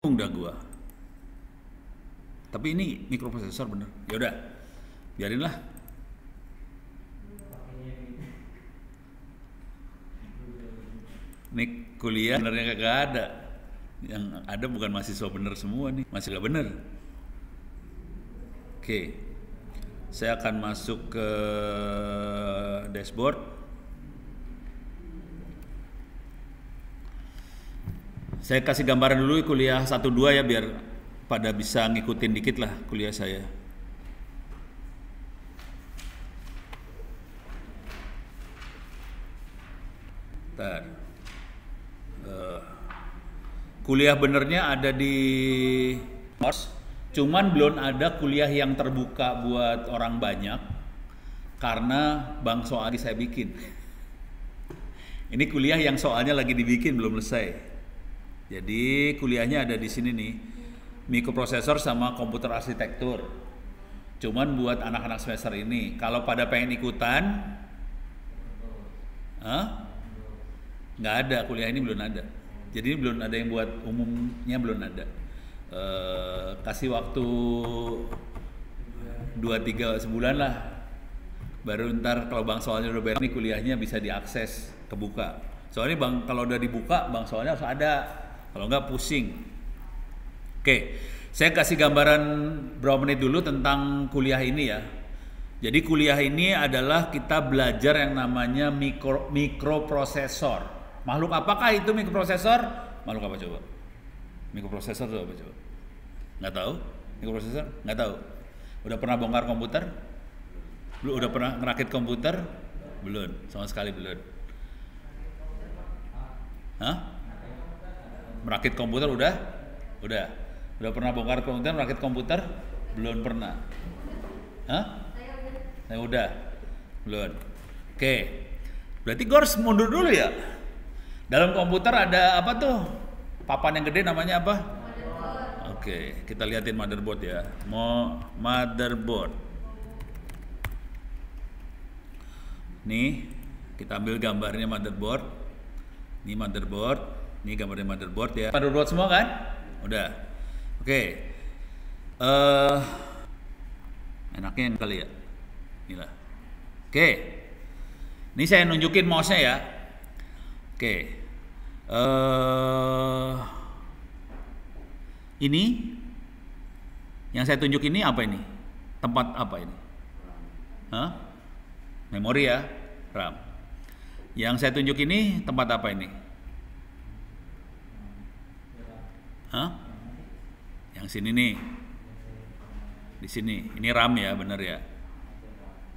Udah gua. Tapi ini mikroprosesor bener. Ya udah, biarin lah. Nih kuliah benernya kagak ada. Yang ada bukan mahasiswa bener semua nih, masih gak bener. Oke, saya akan masuk ke dashboard. Saya kasih gambaran dulu kuliah 1-2 ya, biar pada bisa ngikutin dikit lah kuliah saya. Bentar. Kuliah benernya ada di course, cuman belum ada kuliah yang terbuka buat orang banyak karena bang soal saya bikin. Ini kuliah yang soalnya lagi dibikin belum selesai. Jadi kuliahnya ada di sini nih, mikroprosesor sama komputer arsitektur. Cuman buat anak-anak semester ini. Kalau pada pengen ikutan, nggak ada, kuliah ini belum ada. Jadi belum ada yang buat umumnya, belum ada. Kasih waktu 2-3 sebulan lah. Baru ntar kalau bang soalnya udah beres nih, kuliahnya bisa diakses, kebuka. Soalnya bang kalau udah dibuka, bang soalnya harus ada. Kalau nggak pusing. Oke, saya kasih gambaran berapa menit dulu tentang kuliah ini ya. Jadi kuliah ini adalah kita belajar yang namanya mikroprosesor. Makhluk apakah itu mikroprosesor? Makhluk apa coba? Mikroprosesor itu apa coba? Nggak tahu? Mikroprosesor? Nggak tahu? Udah pernah bongkar komputer? Belum? Udah pernah ngerakit komputer? Belum, sama sekali belum. Hah? Merakit komputer udah? Udah. Udah pernah bongkar komputer, merakit komputer? Belum pernah. Hah? Saya udah. Belum. Oke. Berarti gue harus mundur dulu ya. Dalam komputer ada apa tuh? Papan yang gede namanya apa? Motherboard. Oke, kita liatin motherboard ya. Motherboard. Nih, kita ambil gambarnya motherboard. Ini motherboard. Ini gambarnya motherboard ya. Motherboard semua kan? Udah. Oke. Enaknya yang kali ya. Inilah. Oke. Ini saya nunjukin mouse-nya ya. Oke. Ini yang saya tunjuk ini apa ini? Tempat apa ini? Hah? Memori ya, RAM. Yang saya tunjuk ini tempat apa ini? Hah? Yang sini nih. Di sini. Ini RAM ya, bener ya.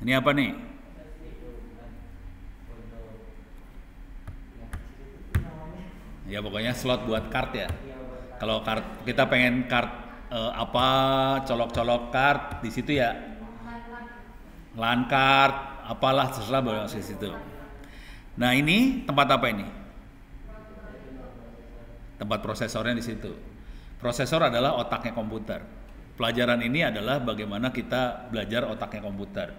Ini apa nih? Ya pokoknya slot buat card ya. Kalau card kita pengen card apa, colok-colok card di situ ya. LAN card, apalah terserah boleh di situ. Nah, ini tempat apa ini? Tempat prosesornya di situ. Prosesor adalah otaknya komputer. Pelajaran ini adalah bagaimana kita belajar otaknya komputer.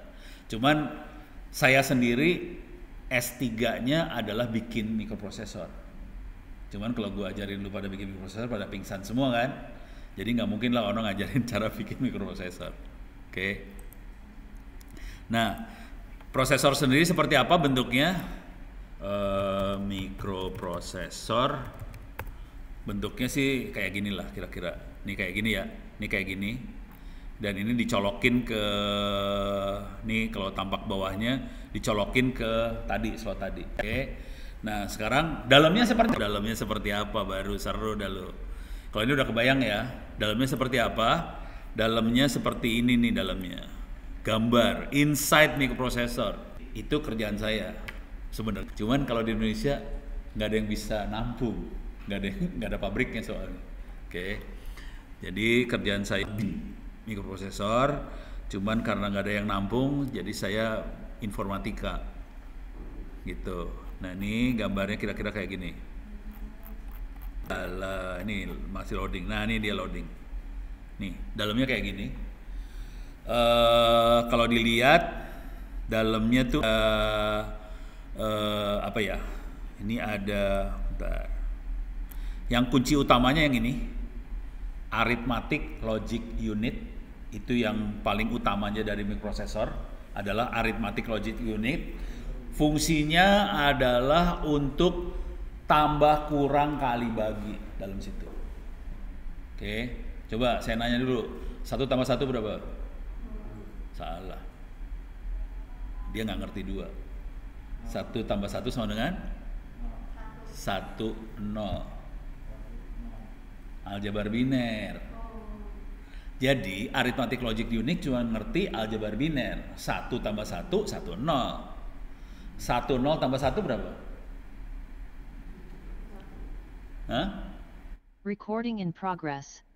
Cuman saya sendiri S3-nya adalah bikin mikroprosesor. Cuman kalau gue ajarin lu pada bikin mikroprosesor pada pingsan semua kan. Jadi nggak mungkin lah orang ngajarin cara bikin mikroprosesor. Oke. Nah, prosesor sendiri seperti apa bentuknya? Mikroprosesor bentuknya sih kayak gini lah kira-kira. Ini kayak gini ya, ini kayak gini. Dan ini dicolokin ke, nih kalau tampak bawahnya dicolokin ke tadi, slot tadi. Oke. Nah sekarang dalamnya seperti apa, baru seru dah lo. Kalau ini udah kebayang ya, dalamnya seperti apa? Dalamnya seperti ini nih dalamnya. Gambar inside mikroprosesor. Itu kerjaan saya sebenarnya. Cuman kalau di Indonesia nggak ada yang bisa nampung. Nggak ada pabriknya soalnya. Oke. Jadi kerjaan saya mikroprosesor, cuman karena nggak ada yang nampung, jadi saya informatika gitu. Nah ini gambarnya kira-kira kayak gini. Ini masih loading. Nah ini dia loading. Nih dalamnya kayak gini. Kalau dilihat dalamnya tuh apa ya? Ini ada, bentar. Yang kunci utamanya yang ini. arithmetic logic unit, itu yang paling utamanya dari mikroprosesor adalah arithmetic logic unit. Fungsinya adalah untuk tambah kurang kali bagi dalam situ. Oke, coba saya nanya dulu, 1 tambah 1 berapa? Salah, dia nggak ngerti 2. 1 tambah 1 sama dengan 1, 0. Aljabar biner. Jadi arithmetic logic unit cuma ngerti aljabar biner. 1 tambah 1, 1, 0. 1, 0 tambah 1 berapa? Hah? Recording in progress.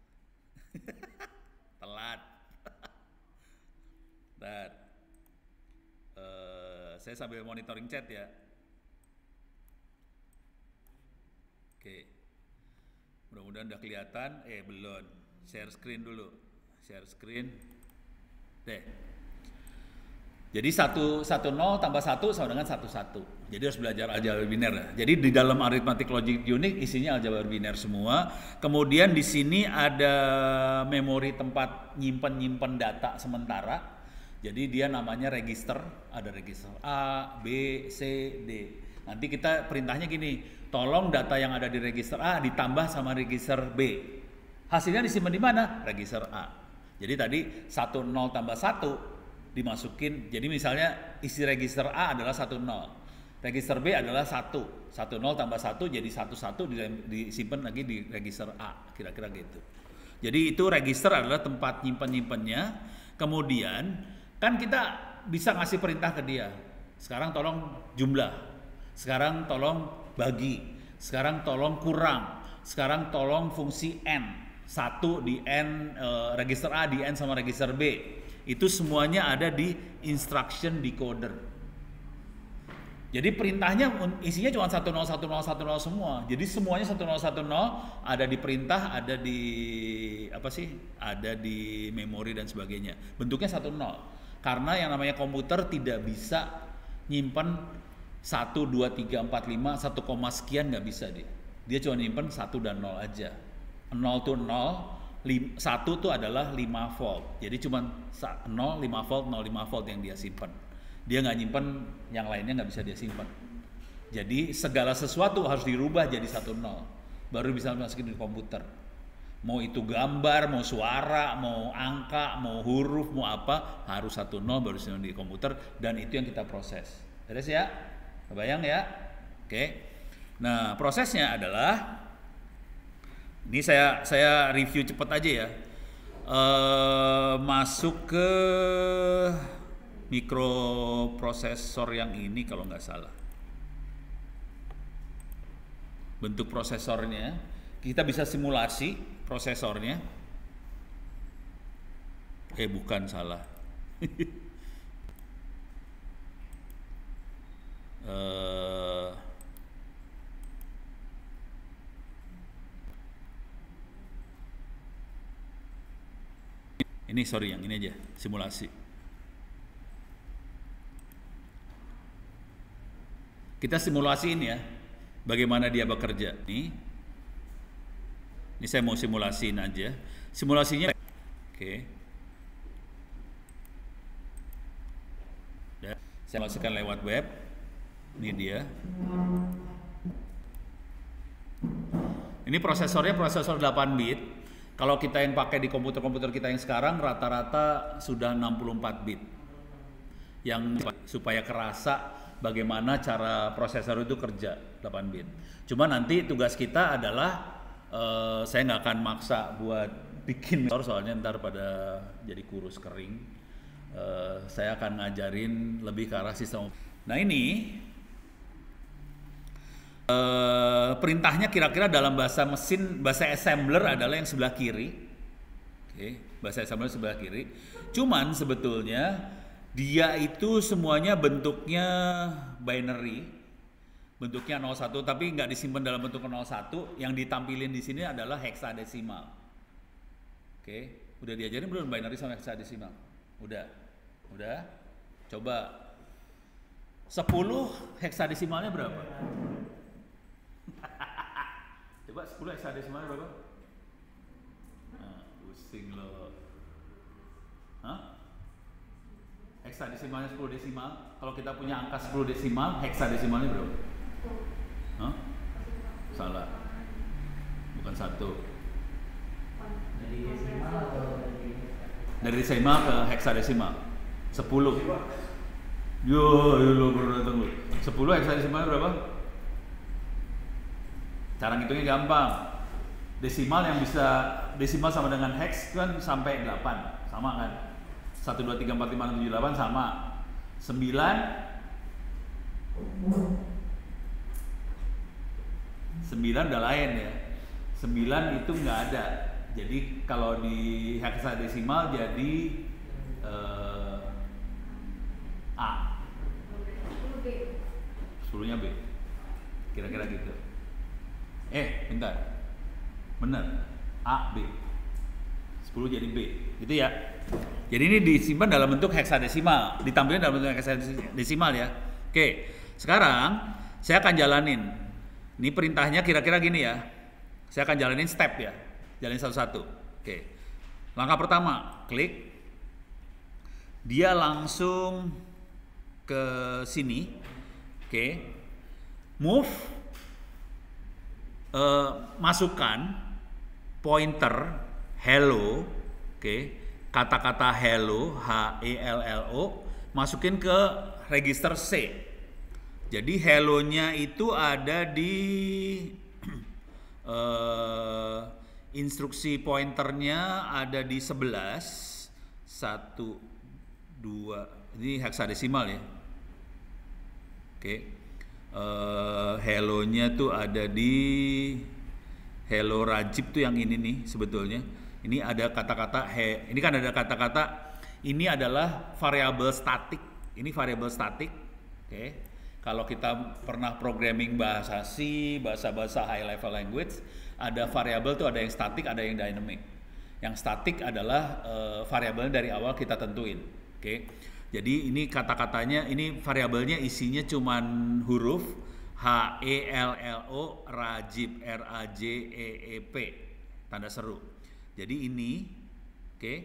Telat. Dan saya sambil monitoring chat ya. Oke. Mudah-mudahan udah kelihatan. Belum. Share screen dulu. Share screen. Deh. Jadi 1, 0 tambah 1 sama dengan 1, 1. Jadi harus belajar aljabar biner ya. Jadi di dalam arithmetic logic unit isinya aljabar biner semua. Kemudian di sini ada memori tempat nyimpen data sementara. Jadi dia namanya register. Ada register A, B, C, D. Nanti kita perintahnya gini, tolong data yang ada di register A ditambah sama register B. Hasilnya disimpan di mana? Register A. Jadi tadi 1, 0 tambah 1 dimasukin, jadi misalnya isi register A adalah 1, 0, register B adalah 1, 1, 0 tambah 1 jadi 1, 1 disimpan lagi di register A, kira-kira gitu. Jadi itu register adalah tempat nyimpen-nyimpennya. Kemudian kan kita bisa ngasih perintah ke dia, sekarang tolong jumlah, sekarang tolong bagi, sekarang tolong kurang, sekarang tolong fungsi N, 1 di N, register A di N sama register B. Itu semuanya ada di instruction decoder. Jadi perintahnya isinya cuma 1, 0, 1, 0, 1, 0 semua. Jadi semuanya 1, 0, 1, 0 ada di perintah, ada di ada di memori dan sebagainya. Bentuknya 1, 0. Karena yang namanya komputer tidak bisa nyimpen 1, 2, 3, 4, 5, 1 koma sekian, nggak bisa dia. Dia cuma nyimpen 1 dan 0 aja. 0 tuh 0. 1 itu adalah 5 volt. Jadi cuma 0, 5 volt, 0, 5 volt yang dia simpan. Dia nggak nyimpan yang lainnya, nggak bisa dia simpan. Jadi segala sesuatu harus dirubah jadi 1, 0. Baru bisa masukin di komputer. Mau itu gambar, mau suara, mau angka, mau huruf, mau apa, harus 1, 0 baru bisa di komputer, dan itu yang kita proses. Beres ya? Kebayang ya? Oke. Nah, prosesnya adalah ini saya review cepat aja ya. Masuk ke mikroprosesor yang ini kalau nggak salah. Bentuk prosesornya, kita bisa simulasi prosesornya. Bukan, salah. Ini sorry, yang ini aja, simulasi. Kita simulasiin ya, bagaimana dia bekerja. Ini saya mau simulasiin aja. Simulasinya, oke. Saya masukkan lewat web. Ini dia. Ini prosesornya prosesor 8 bit. Kalau kita yang pakai di komputer-komputer kita yang sekarang rata-rata sudah 64 bit. Yang supaya kerasa bagaimana cara prosesor itu kerja 8 bit. Cuma nanti tugas kita adalah saya nggak akan maksa buat bikin soalnya ntar pada jadi kurus kering. Saya akan ngajarin lebih ke arah sistem. Nah ini perintahnya kira-kira dalam bahasa mesin, bahasa assembler adalah yang sebelah kiri. Bahasa assembler sebelah kiri. Cuman sebetulnya dia itu semuanya bentuknya binary, bentuknya 01, tapi nggak disimpan dalam bentuk 01. Yang ditampilin di sini adalah heksadesimal. Udah diajarin belum binary sama heksadesimal? Udah. Coba 10 heksadesimalnya berapa? Coba 10 heksadesimalnya berapa? Nah, Pusing lo. Hah? Heksadesimalnya 10 desimal. Kalau kita punya angka 10 desimal, heksadesimalnya berapa? Hah? Salah. Bukan 1. Dari desimal atau Dari desimal ke heksadesimal. 10. Yo, lo baru datang lo. 10 heksadesimalnya berapa? Cara ngitungnya gampang. Desimal yang bisa desimal sama dengan heks kan sampai 8. Sama kan? 1 2 3 4 5 6 7 8 sama. 9 udah lain ya. 9 itu nggak ada. Jadi kalau di heksadesimal jadi A. 10-nya B. Kira-kira gitu. Bentar. Bener. A, B. 10 jadi B. Gitu ya. Jadi ini disimpan dalam bentuk heksadesimal, ditampilkan dalam bentuk heksadesimal ya. Oke. Sekarang saya akan jalanin. Ini perintahnya kira-kira gini ya. Saya akan jalanin step ya. Jalanin satu-satu. Oke. Langkah pertama, klik. Dia langsung ke sini. Oke. Move. Masukkan pointer hello. Oke. Kata-kata hello, HELLO, masukin ke register C. Jadi hello-nya itu ada di instruksi pointernya ada di 11 1 2 ini heksadesimal ya. Oke. Hello-nya tuh ada di hello Rajib tuh yang ini nih sebetulnya. Ini ada kata-kata ini kan ada kata-kata ini adalah variabel statik. Ini variabel statik. Oke. Kalau kita pernah programming bahasa C, bahasa-bahasa high level language, ada variabel tuh ada yang statik, ada yang dynamic. Yang statik adalah variabel dari awal kita tentuin. Oke. Jadi ini kata-katanya, ini variabelnya isinya cuman huruf HELLO, Rajib, RAJEEP, tanda seru. Jadi ini, oke,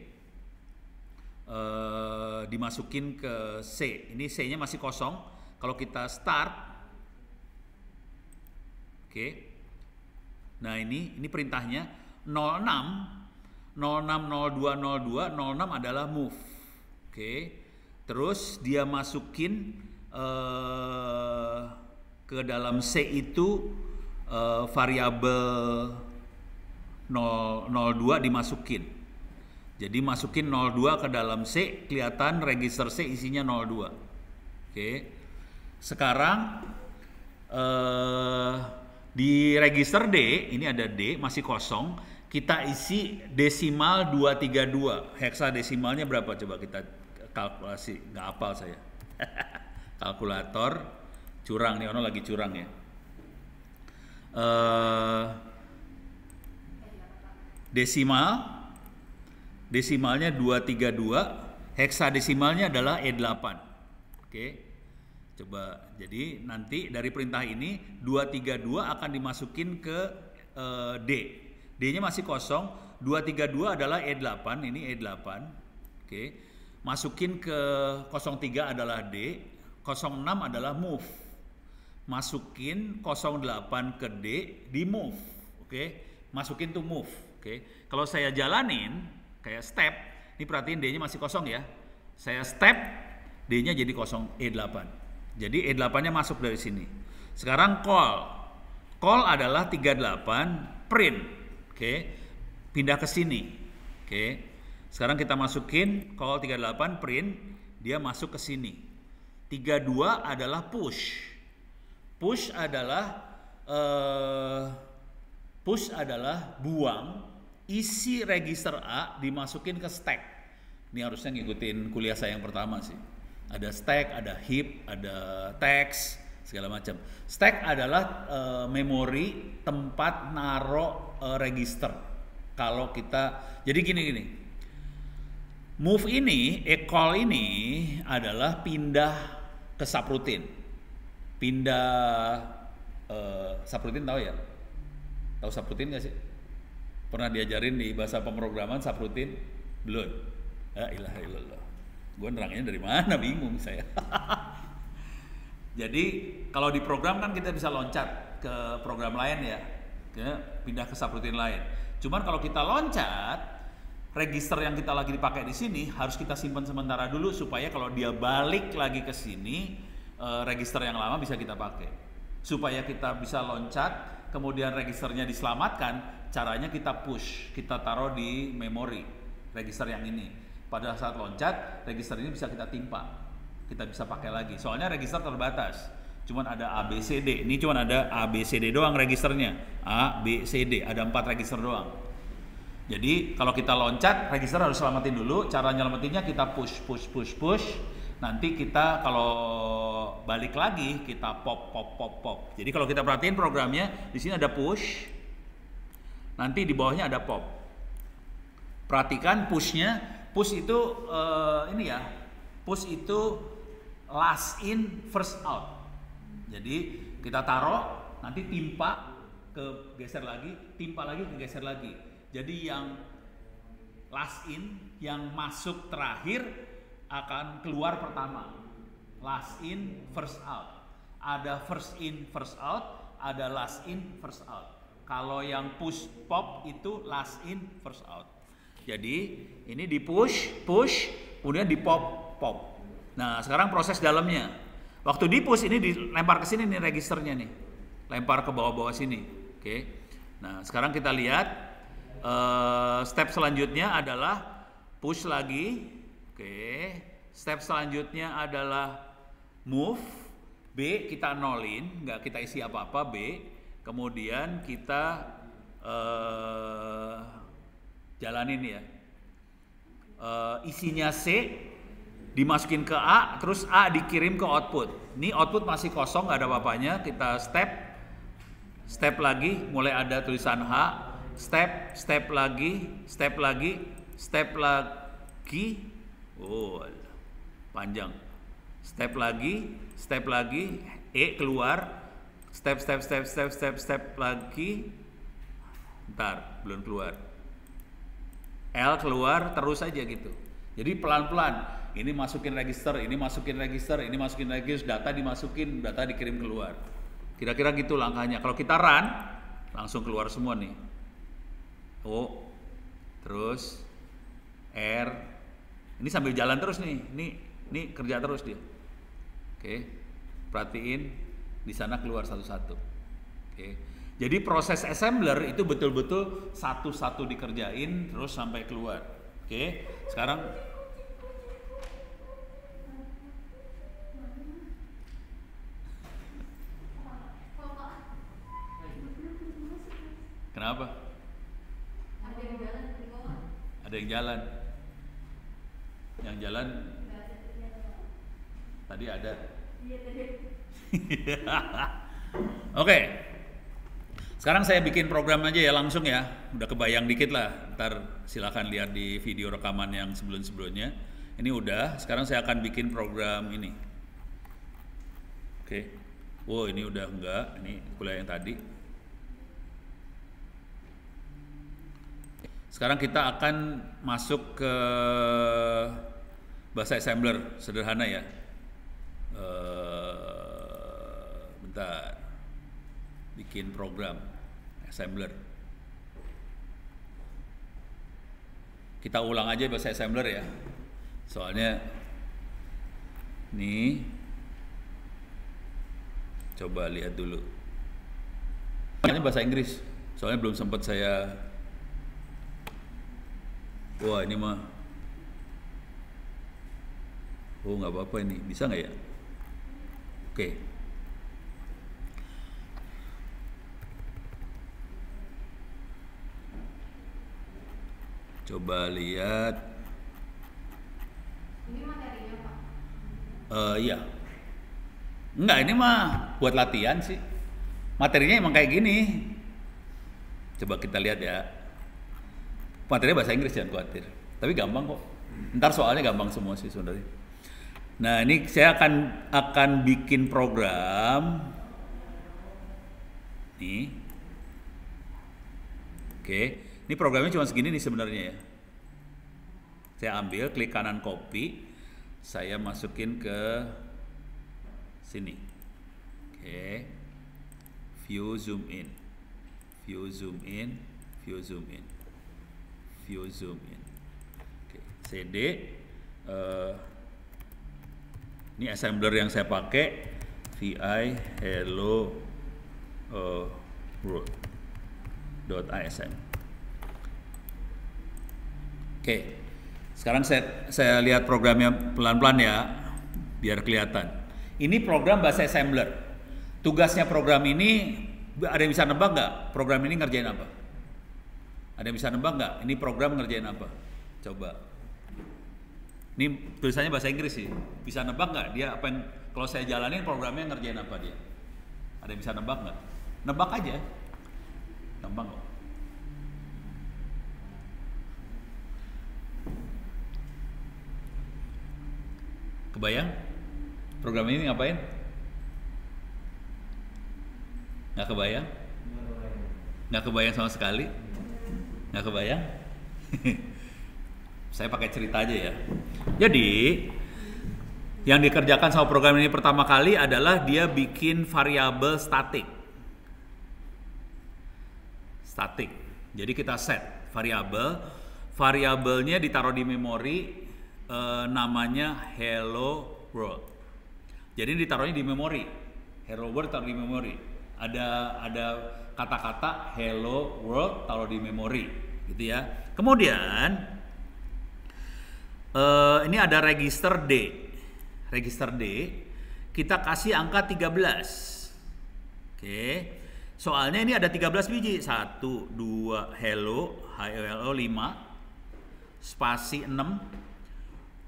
dimasukin ke C. Ini C-nya masih kosong. Kalau kita start, oke. Nah ini perintahnya 06, 060202, 06 adalah move, oke. Terus dia masukin ke dalam C itu variabel 002 dimasukin. Jadi masukin 02 ke dalam C, kelihatan register C isinya 02. Oke. Sekarang di register D, ini ada D masih kosong, kita isi desimal 232. Heksadesimalnya berapa coba kita kalkulasi, nggak hafal saya. Kalkulator curang nih, Ono lagi curang ya. Desimalnya 232, heksadesimalnya adalah E8. Oke. Coba, jadi nanti dari perintah ini 232 akan dimasukin ke D. D-nya masih kosong, 232 adalah E8, ini E8. Oke. Masukin ke 03 adalah D, 06 adalah move. Masukin 08 ke D, di move. Oke. Masukin tuh move. Oke. Kalau saya jalanin kayak step, ini perhatiin D-nya masih kosong ya. Saya step, D-nya jadi kosong E8. Jadi E8-nya masuk dari sini. Sekarang call. Call adalah 38 print. Oke. Pindah ke sini. Oke. Sekarang kita masukin call 38 print, dia masuk ke sini. 32 adalah push. Push adalah buang isi register A dimasukin ke stack. Ini harusnya ngikutin kuliah saya yang pertama sih. Ada stack, ada heap, ada text, segala macam. Stack adalah memori tempat naro register. Kalau kita, jadi gini. Move ini, call ini adalah pindah ke subroutine. Pindah subroutine tahu ya? Tahu subroutine nggak sih? Pernah diajarin di bahasa pemrograman subroutine? Belum. La ilaha illallah. Gue nerangnya dari mana, bingung saya. Jadi kalau di program kan kita bisa loncat ke program lain ya, pindah ke subroutine lain. Cuman kalau kita loncat, register yang kita lagi dipakai di sini harus kita simpan sementara dulu supaya kalau dia balik lagi ke sini, register yang lama bisa kita pakai. Supaya kita bisa loncat, kemudian registernya diselamatkan, caranya kita push, kita taruh di memori register yang ini. Pada saat loncat, register ini bisa kita timpa, kita bisa pakai lagi. Soalnya register terbatas, cuman ada A, B, C, D. Ini cuman ada A, B, C, D doang registernya. A, B, C, D, ada 4 register doang. Jadi kalau kita loncat, register harus selamatin dulu. Cara nyelamatinnya kita push. Nanti kita kalau balik lagi kita pop. Jadi kalau kita perhatiin programnya, di sini ada push. Nanti di bawahnya ada pop. Perhatikan pushnya. Push itu push itu last in first out. Jadi kita taruh, nanti timpa ke geser lagi, timpa lagi ke geser lagi. Jadi yang last in, yang masuk terakhir akan keluar pertama. Last in, first out. Ada first in, first out, ada last in, first out. Kalau yang push pop itu last in, first out. Jadi ini di push, kemudian di pop. Nah sekarang proses dalamnya. Waktu di push ini dilempar ke sini nih registernya nih, lempar ke bawah-bawah sini. Oke. Nah sekarang kita lihat step selanjutnya adalah push lagi. Oke. Step selanjutnya adalah move. B kita nolin, nggak kita isi apa-apa B. Kemudian kita jalanin ya. Isinya C dimasukin ke A, terus A dikirim ke output. Ini output masih kosong, nggak ada apa-apanya. Kita step lagi, mulai ada tulisan H. Step lagi. Oh, panjang. Step lagi. E keluar. Step lagi. Bentar, belum keluar. L keluar, terus aja gitu. Jadi pelan-pelan, ini masukin register, data dimasukin, data dikirim keluar. Kira-kira gitu langkahnya. Kalau kita run, langsung keluar semua nih. O, terus R. Ini sambil jalan terus nih. Ini kerja terus dia. Oke. Perhatiin di sana keluar satu-satu. Oke. Jadi proses assembler itu betul-betul satu-satu dikerjain terus sampai keluar. Oke, sekarang kenapa? Ada yang jalan. Yang jalan tadi ada. Oke. Sekarang saya bikin program aja ya langsung ya, udah kebayang dikit lah. Ntar silakan lihat di video rekaman yang sebelum-sebelumnya. Ini udah, sekarang saya akan bikin program ini. Oke. Wow, ini udah enggak, ini kuliah yang tadi. Sekarang kita akan masuk ke bahasa assembler, sederhana ya. Bentar. Bikin program assembler. Kita ulang aja bahasa assembler ya. Soalnya nih coba lihat dulu. Ini bahasa Inggris. Soalnya belum sempat saya. Wah, ini mah. Oh, nggak apa-apa ini. Bisa nggak ya? Oke. Coba lihat. Ini materinya Pak? Iya. Enggak, ini mah buat latihan sih. Materinya emang kayak gini. Coba kita lihat ya. Materinya bahasa Inggris, jangan khawatir. Tapi gampang kok. Ntar soalnya gampang semua sih sebenarnya. Nah, ini saya akan bikin program. Nih. Oke. Ini programnya cuma segini nih sebenarnya ya. Saya ambil, klik kanan copy, saya masukin ke sini. Oke. View zoom in. View zoom in, view zoom in. View zoom in. Oke, CD. Ini assembler yang saya pakai, VI hello world.asm. Oke, sekarang saya lihat programnya pelan-pelan ya, biar kelihatan. Ini program bahasa assembler. Tugasnya program ini, ada yang bisa nebak nggak? Program ini ngerjain apa? Ada yang bisa nebak nggak? Ini program ngerjain apa? Coba. Ini tulisannya bahasa Inggris sih. Bisa nebak nggak dia apa yang kalau saya jalanin programnya ngerjain apa dia? Ada yang bisa nebak nggak? Nebak aja. Gampang kok. Kebayang? Program ini ngapain? Nggak kebayang? Nggak kebayang sama sekali? Nggak kebayang? Saya pakai cerita aja ya. Jadi yang dikerjakan sama program ini pertama kali adalah dia bikin variabel statik. Statik. Jadi kita set variabel. Variabelnya ditaruh di memori, namanya hello world. Jadi ditaruhnya di memori. Hello world taruh di memori. Ada kata-kata hello world taruh di memori, gitu ya. Kemudian ini ada register D. Register D kita kasih angka 13. Oke. Soalnya ini ada 13 biji. 1 2 hello, hello 5. Spasi 6.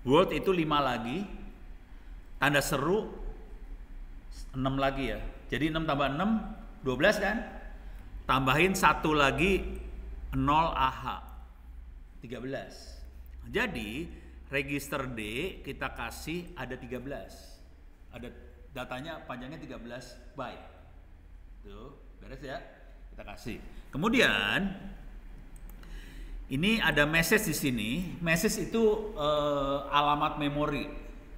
World itu 5 lagi. Tanda seru 6 lagi ya. Jadi 6 tambah 6 12 kan? Tambahin 1 lagi 0 AH 13. Jadi register D kita kasih ada 13. Ada datanya panjangnya 13 byte. Tuh, beres ya? Kita kasih. Kemudian ini ada message di sini. Message itu alamat memori.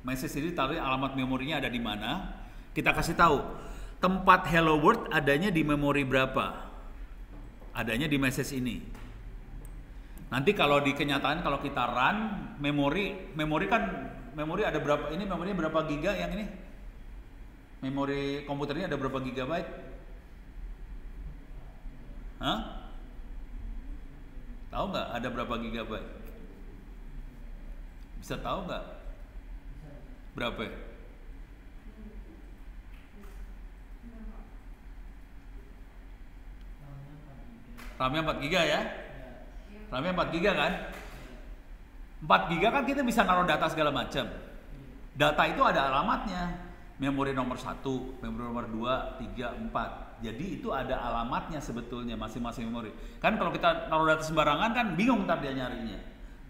Message ini tahu alamat memorinya ada di mana. Kita kasih tahu. Tempat hello world adanya di memori berapa? Adanya di message ini. Nanti kalau di kenyataan kalau kita run memori ada berapa? Ini memorinya berapa giga yang ini? Memori komputernya ada berapa gigabyte? Hah? Tahu nggak ada berapa gigabyte? Bisa tahu nggak? Berapa? RAM-nya 4 giga ya? RAM-nya 4 giga kan? 4 giga kan kita bisa naruh data segala macam. Data itu ada alamatnya. Memori nomor 1, memori nomor 2, 3, 4. Jadi itu ada alamatnya sebetulnya masing-masing memori. Kan kalau kita naruh data sembarangan kan bingung ntar dia nyarinya.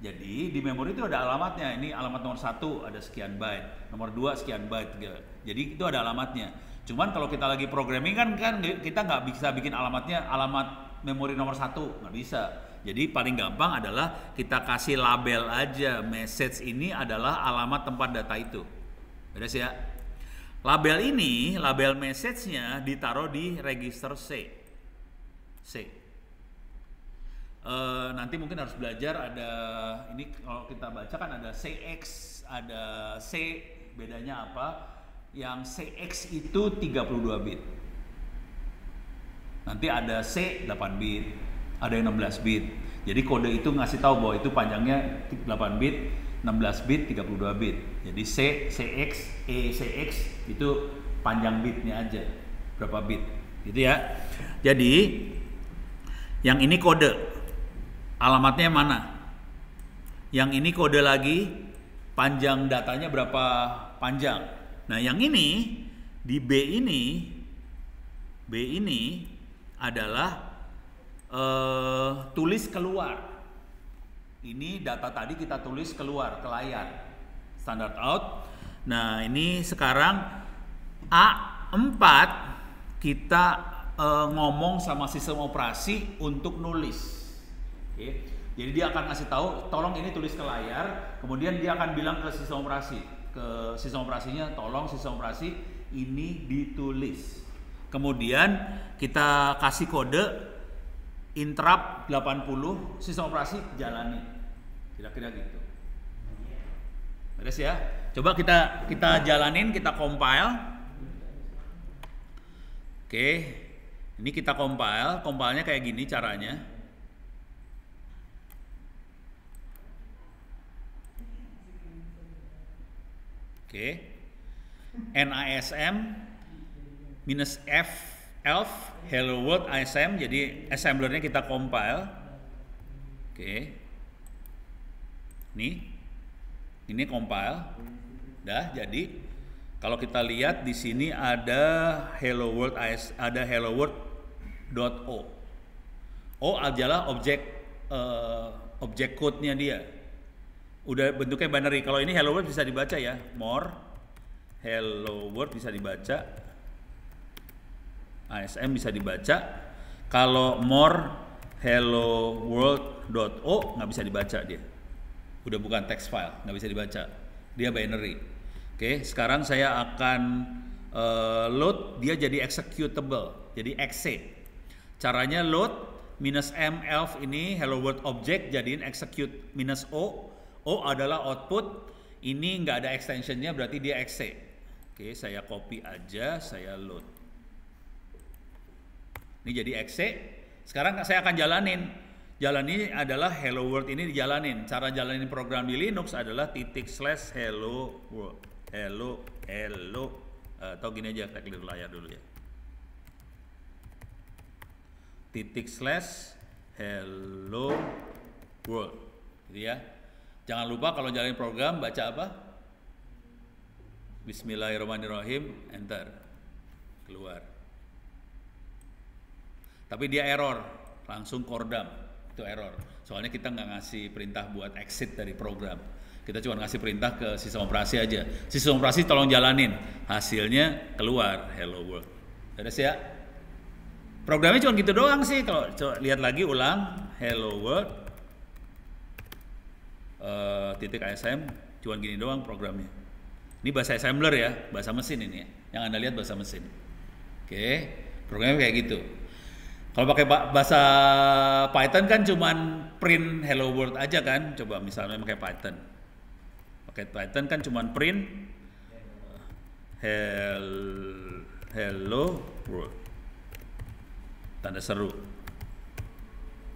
Jadi di memori itu ada alamatnya. Ini alamat nomor 1 ada sekian byte, nomor 2 sekian byte. Jadi itu ada alamatnya. Cuman kalau kita lagi programming kan kita nggak bisa bikin alamatnya alamat memori nomor 1, nggak bisa. Jadi paling gampang adalah kita kasih label aja, message ini adalah alamat tempat data itu. Beres ya? Label ini, label message-nya ditaruh di register C. Nanti mungkin harus belajar ada, ini kalau kita baca kan ada CX, ada C, bedanya apa? Yang CX itu 32 bit. Nanti ada C 8 bit, ada yang 16 bit. Jadi kode itu ngasih tahu bahwa itu panjangnya 8 bit, 16 bit, 32 bit. Jadi C, CX, E, CX itu panjang bitnya aja, berapa bit, gitu ya. Jadi yang ini kode, alamatnya mana? Yang ini kode lagi, panjang datanya berapa panjang. Nah yang ini di B ini adalah tulis keluar. Ini data tadi kita tulis keluar ke layar, standard out. Nah ini sekarang A4 kita ngomong sama sistem operasi untuk nulis. Oke. Jadi dia akan ngasih tahu, tolong ini tulis ke layar, kemudian dia akan bilang ke sistem operasi, ke sistem operasinya, tolong sistem operasi ini ditulis. Kemudian kita kasih kode interrupt 80, sistem operasi jalani. Kira-kira gitu. Beres ya? Coba kita jalanin, kita compile. Oke. Ini kita compile, compilenya kayak gini caranya. Oke. NISM minus F elf hello world ISM, jadi assemblernya kita compile. Oke. Ini compile. Dah jadi kalau kita lihat di sini ada hello world ada hello world.o. O adalah objek code-nya dia. Udah bentuknya binary. Kalau ini hello world bisa dibaca ya, more hello world bisa dibaca, ASM bisa dibaca. Kalau more hello world.o nggak bisa dibaca dia. Udah bukan text file, nggak bisa dibaca. Dia binary. Oke, sekarang saya akan load dia jadi executable, jadi exe. Caranya load minus m elf ini hello world object jadiin execute minus o. O adalah output, ini nggak ada extensionnya berarti dia exe. Oke, saya copy aja, saya load. Ini jadi exe. Sekarang saya akan jalanin. Jalan ini adalah hello world ini dijalanin. Cara jalanin program di Linux adalah / hello world. Hello. Atau gini aja, kita clear layar dulu ya. / hello world. Gitu ya. Jangan lupa kalau jalanin program baca apa? Bismillahirrahmanirrahim, enter. Keluar. Tapi dia error, langsung kordam. Itu error. Soalnya kita nggak ngasih perintah buat exit dari program. Kita cuma ngasih perintah ke sistem operasi aja. Sistem operasi tolong jalanin. Hasilnya keluar hello world. Beres ya? Programnya cuma gitu doang sih. Kalau lihat lagi ulang hello world .ism cuman gini doang programnya. Ini bahasa assembler ya, bahasa mesin ini ya. Yang Anda lihat bahasa mesin. Oke, programnya kayak gitu. Kalau pakai bahasa Python kan cuman print hello world aja kan. Coba misalnya pakai Python. Pakai Python kan cuman print hello world. Tanda seru.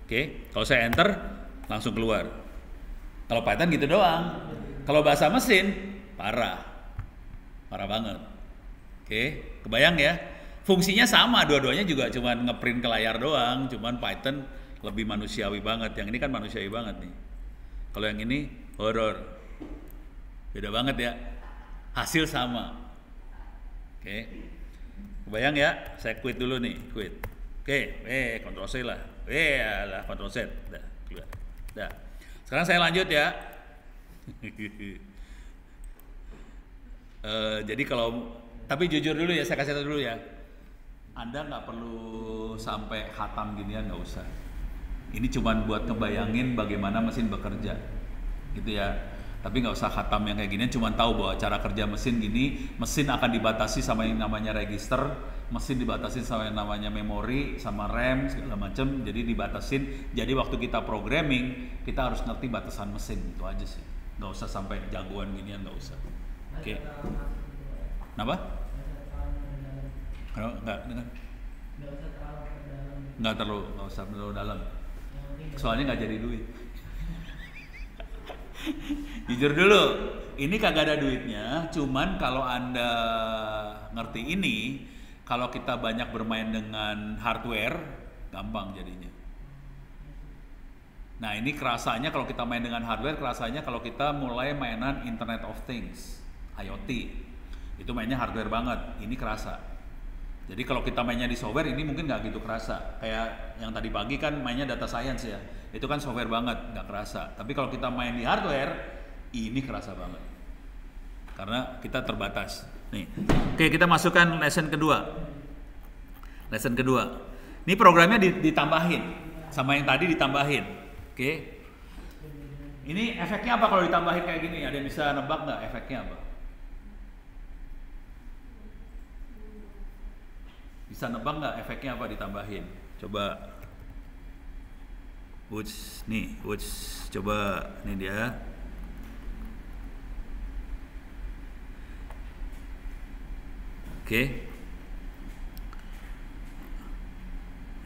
Oke, kalau saya enter langsung keluar. Kalau Python gitu doang. Kalau bahasa mesin, parah banget. Oke, kebayang ya? Fungsinya sama, dua-duanya juga cuman ngeprint ke layar doang. Cuman Python lebih manusiawi banget. Yang ini kan manusiawi banget nih. Kalau yang ini horor, beda banget ya. Hasil sama. Oke, kebayang ya? Saya quit dulu nih, quit. Oke, Ctrl C lah. Ctrl Z. Dah, keluar. Dah. Sekarang saya lanjut ya. Jadi tapi jujur dulu ya, saya kasih tahu dulu ya. Anda nggak perlu sampai khatam ginian, nggak usah. Ini cuma buat ngebayangin bagaimana mesin bekerja, gitu ya. Tapi nggak usah khatam yang kayak gini, cuma tahu bahwa cara kerja mesin gini, mesin akan dibatasi sama yang namanya register, mesin dibatasi sama yang namanya memori, sama RAM segala macam, jadi dibatasin. Jadi waktu kita programming, kita harus ngerti batasan mesin, itu aja sih. Nggak usah sampai jagoan ginian, nggak usah. Oke. Kenapa? Nggak usah terlalu dalam. Soalnya nggak jadi duit. Jujur dulu, ini kagak ada duitnya, cuman kalau Anda ngerti ini, kalau kita banyak bermain dengan hardware, gampang jadinya. Nah ini kerasanya kalau kita main dengan hardware, kerasanya kalau kita mulai mainan Internet of Things, IoT, itu mainnya hardware banget, ini kerasa. Jadi kalau kita mainnya di software, ini mungkin nggak gitu kerasa. Kayak yang tadi pagi kan mainnya data science ya, itu kan software banget, nggak kerasa. Tapi kalau kita main di hardware, ini kerasa banget. Karena kita terbatas. Nih, oke kita masukkan lesson kedua. Lesson kedua. Ini programnya ditambahin, sama yang tadi ditambahin. Oke. Ini efeknya apa kalau ditambahin kayak gini? Ada yang bisa nebak nggak efeknya apa? Bisa nebak nggak efeknya apa ditambahin? Coba. Nih, coba ini dia. Oke.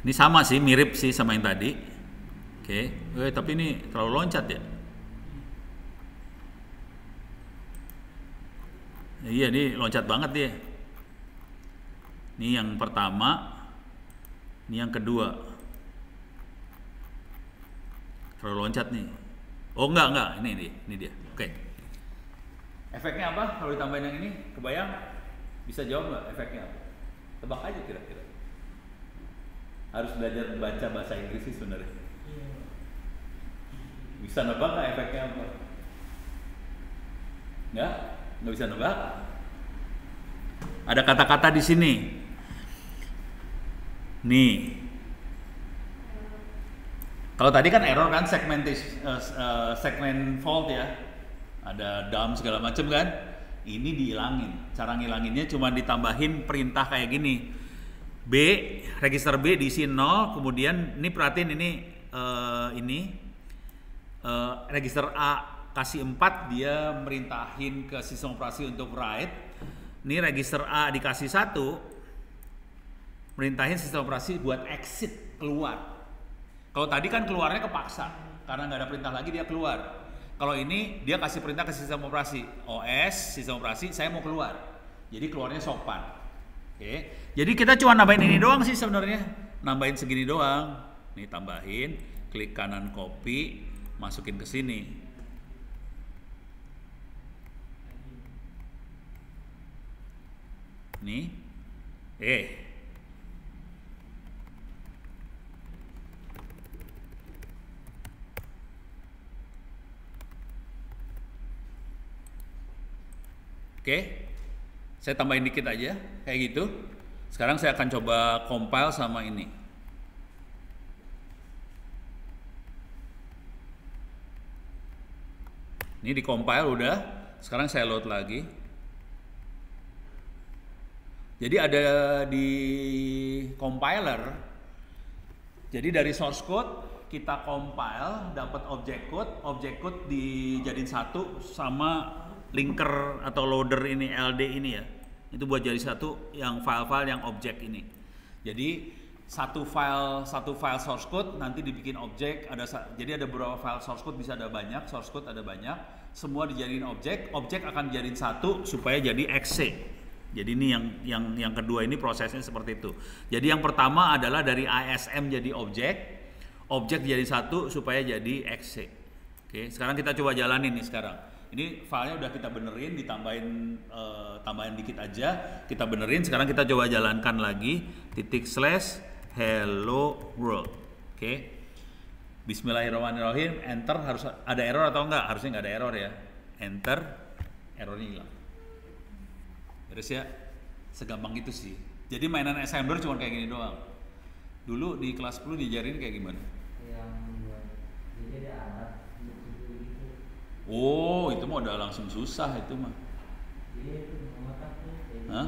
Ini sama sih, mirip sih sama yang tadi. Oke. Tapi ini terlalu loncat ya. Iya, ini loncat banget dia. Ini yang pertama, ini yang kedua. Terlalu loncat nih. Oh enggak, ini dia. Oke. Efeknya apa kalau ditambahin yang ini? Kebayang? Bisa jawab nggak efeknya apa? Tebak aja kira-kira. Harus belajar baca bahasa Inggris sih sebenarnya. Bisa nebak nggak efeknya apa? Nggak bisa nebak. Ada kata-kata di sini. Nih, kalau tadi kan error kan segment fault ya, ada dump segala macam kan, ini dihilangin. Cara ngilanginnya cuma ditambahin perintah kayak gini, register B diisi 0, kemudian ini perhatiin ini register A kasih 4, dia merintahin ke sistem operasi untuk write. Ini register A dikasih 1, merintahin sistem operasi buat exit, keluar. Kalau tadi kan keluarnya kepaksa, karena nggak ada perintah lagi dia keluar. Kalau ini dia kasih perintah ke sistem operasi, OS, sistem operasi, saya mau keluar. Jadi keluarnya sopan. Oke. Jadi kita cuma nambahin ini doang sih sebenarnya, nambahin segini doang. Nih tambahin, klik kanan copy, masukin ke sini. Nih, Oke, saya tambahin dikit aja, kayak gitu. Sekarang saya akan coba compile sama ini. Ini di compile udah, sekarang saya load lagi. Jadi ada di compiler, jadi dari source code kita compile, dapat object code dijadiin satu sama linker atau loader ini, LD ini ya, itu buat jadi satu yang file-file yang objek ini. Jadi satu file source code nanti dibikin objek, jadi ada beberapa file source code, bisa ada banyak, source code ada banyak, semua dijadiin objek akan dijadiin satu supaya jadi exe. Jadi ini yang kedua ini prosesnya seperti itu. Jadi yang pertama adalah dari ASM jadi objek jadi satu supaya jadi exe. Oke, sekarang kita coba jalanin nih sekarang. Ini filenya udah kita benerin, tambahin dikit aja, kita benerin. Sekarang kita coba jalankan lagi, /hello world. Oke. Bismillahirrahmanirrahim, enter. Harus ada error atau enggak? Harusnya nggak ada error ya. Enter, errornya hilang. Terus ya, segampang itu sih. Jadi mainan assembler cuma kayak gini doang. Dulu di kelas 10 diajarin kayak gimana? Jadi ada alat gitu. Oh, itu mah udah langsung susah itu mah. Iya itu ngotak tuh. Hah?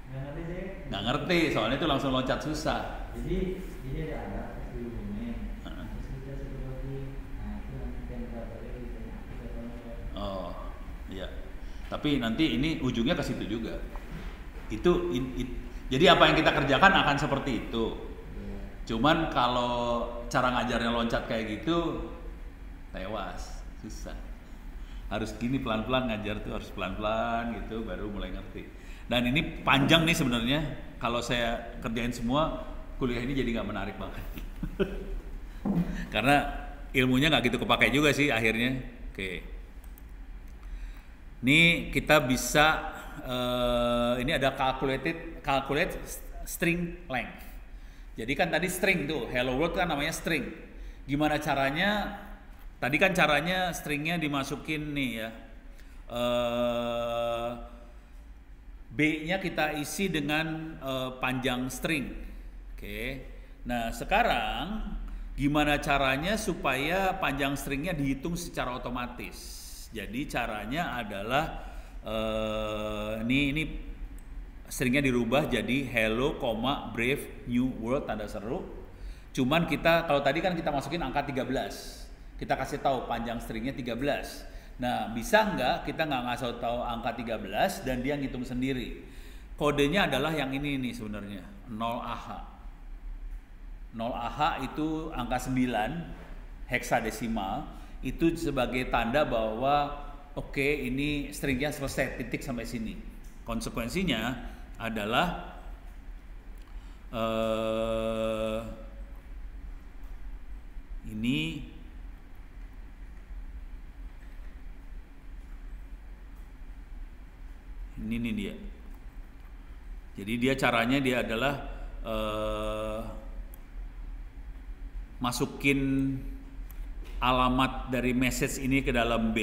Nggak ngerti deh. Nggak ngerti, soalnya itu langsung loncat susah. Jadi ada alat terus dihubungin. Terus kita satu lagi. Nah itu nanti temperaturnya bisa aktif atau enggak. Oh, iya. Tapi nanti ini ujungnya ke situ juga. Jadi apa yang kita kerjakan akan seperti itu. Cuman kalau cara ngajarnya loncat kayak gitu, tewas, susah. Harus gini pelan-pelan ngajar tuh, harus pelan-pelan gitu baru mulai ngerti. Dan ini panjang nih sebenarnya. Kalau saya kerjain semua, kuliah ini jadi nggak menarik banget. Karena ilmunya nggak gitu kepakai juga sih akhirnya. Oke. Ini kita bisa ini ada calculate string length. Jadi kan tadi string tuh, hello world kan namanya string. Gimana caranya? Tadi kan caranya stringnya dimasukin nih ya. B-nya kita isi dengan panjang string. Oke. Nah, sekarang Gimana caranya supaya panjang stringnya dihitung secara otomatis? Jadi caranya adalah ini stringnya dirubah jadi hello, brave new world tanda seru. Cuman kita kalau tadi kan kita masukin angka 13, kita kasih tahu panjang stringnya 13. Nah bisa nggak kita nggak ngasih tahu angka 13 dan dia ngitung sendiri? Kodenya adalah yang ini nih sebenarnya 0AH. 0AH itu angka 9 heksadesimal, itu sebagai tanda bahwa oke, ini stringnya selesai, titik sampai sini. Konsekuensinya adalah ini nih dia. Jadi dia caranya dia adalah masukin alamat dari message ini ke dalam B,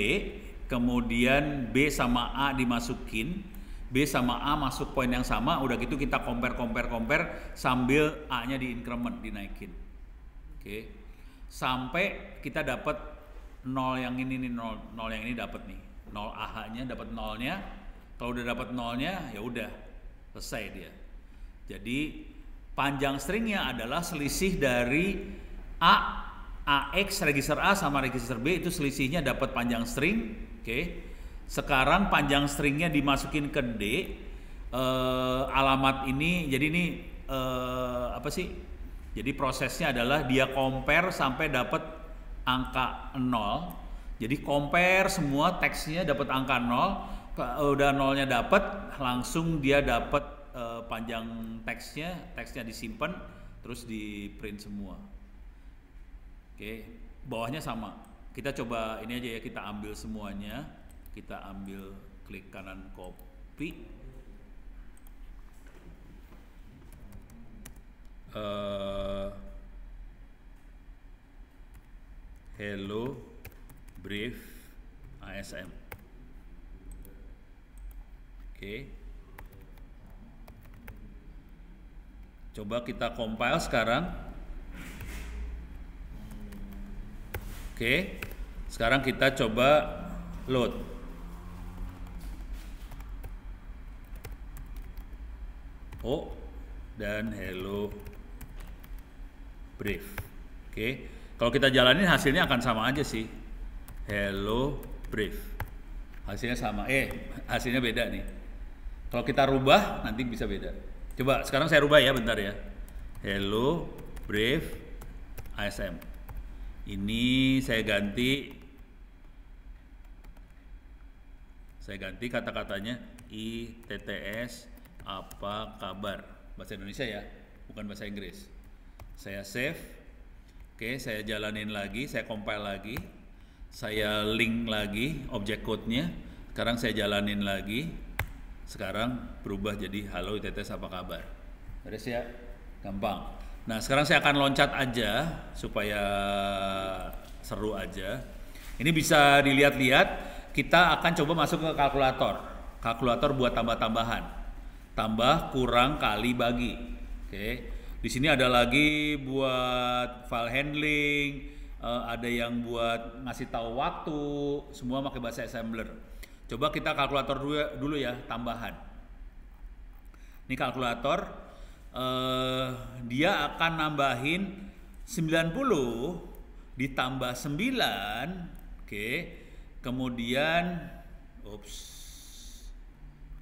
kemudian B sama A dimasukin, B sama A masuk poin yang sama, udah gitu kita compare sambil A-nya di increment, dinaikin. Oke. Sampai kita dapat 0 yang ini nih, 0 yang ini dapat nih. 0 AH-nya dapat 0-nya. Kalau udah dapat 0-nya ya udah selesai dia. Jadi panjang stringnya adalah selisih dari AX register A sama register B, itu selisihnya dapat panjang string. Oke. Sekarang panjang stringnya dimasukin ke D, alamat ini, jadi ini apa sih? Jadi prosesnya adalah dia compare sampai dapat angka 0. Jadi compare semua teksnya dapat angka 0, udah 0-nya dapat, langsung dia dapat panjang teksnya disimpan, terus di print semua. Oke, bawahnya sama. Kita coba ini aja ya, kita ambil semuanya. Kita ambil, klik kanan copy. Hello brief ASM. Oke. Coba kita compile sekarang. Oke, sekarang kita coba load. Oh, dan hello brief. Oke, kalau kita jalanin hasilnya akan sama aja sih. Hello brief. Hasilnya sama. Hasilnya beda nih. Kalau kita rubah nanti bisa beda. Coba sekarang saya rubah ya, bentar ya. Hello brief ASM. Ini saya ganti kata-katanya ITTS apa kabar, bahasa Indonesia ya, bukan bahasa Inggris. Saya save. Oke, saya jalanin lagi, saya compile lagi, saya link lagi objek code-nya. Sekarang saya jalanin lagi. Sekarang berubah jadi halo ITTS apa kabar. Beres ya, gampang. Nah sekarang saya akan loncat aja supaya seru aja. Ini bisa dilihat-lihat. Kita akan coba masuk ke kalkulator buat tambah-tambahan, tambah, kurang, kali, bagi. Oke, di sini ada lagi buat file handling, ada yang buat ngasih tahu waktu, semua pakai bahasa assembler. Coba kita kalkulator dulu ya, tambahan. Ini kalkulator. Dia akan nambahin 90 ditambah 9. Oke. Kemudian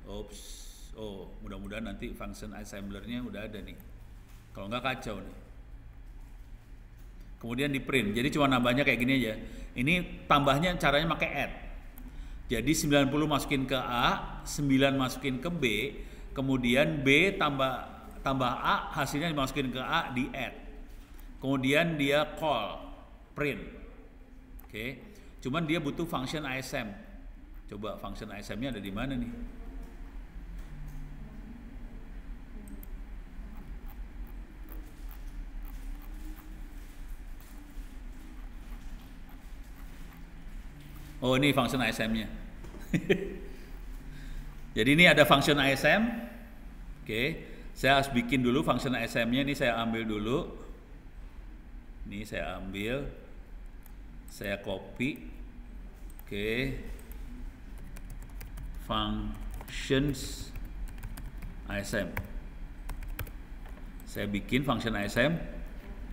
oh, mudah-mudahan nanti function assemblernya udah ada nih. Kalau nggak kacau nih. Kemudian di print. Jadi cuma nambahnya kayak gini aja. Ini tambahnya caranya pakai add. Jadi 90 masukin ke A, 9 masukin ke B, kemudian B tambah A, hasilnya dimasukin ke A, di add. Kemudian dia call print. Oke. Cuman dia butuh function ISM. Coba function ISM-nya ada di mana nih? Oh, ini function ISM-nya. Jadi ini ada function ISM. Oke. Saya harus bikin dulu function ISM-nya, ini saya ambil dulu. Ini saya ambil, saya copy. Oke. Functions ISM. Saya bikin function ISM.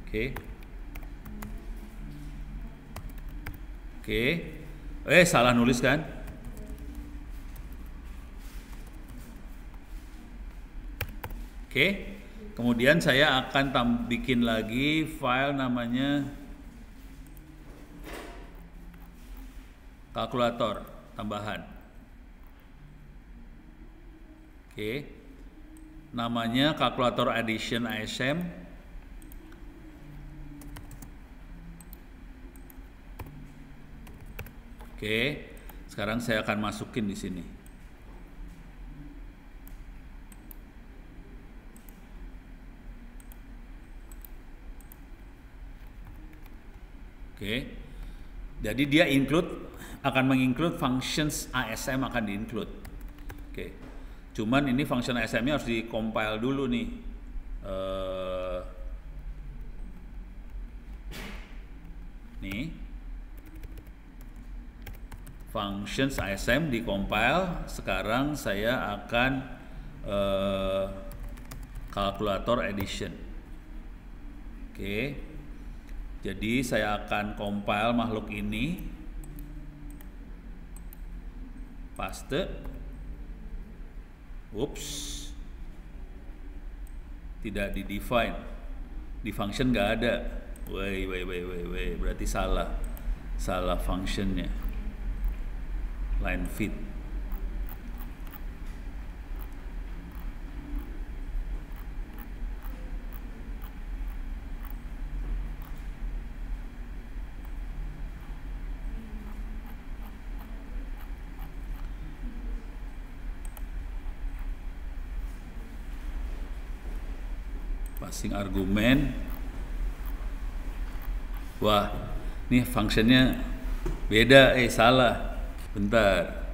Oke. Oke. Salah nulis kan? Oke. Kemudian saya akan bikin lagi file namanya kalkulator tambahan. Oke. Namanya kalkulator addition ISM. Oke. Sekarang saya akan masukin di sini. Oke, jadi dia akan menginclude functions ASM akan di-include. Oke, cuman ini function ASM-nya harus di-compile dulu nih. Nih, functions ASM di-compile. Sekarang saya akan kalkulator addition. Oke. Jadi saya akan compile makhluk ini, paste, tidak di define, di function nggak ada, berarti salah functionnya, line fit. Passing argumen. Wah, ini functionnya beda, salah. Bentar.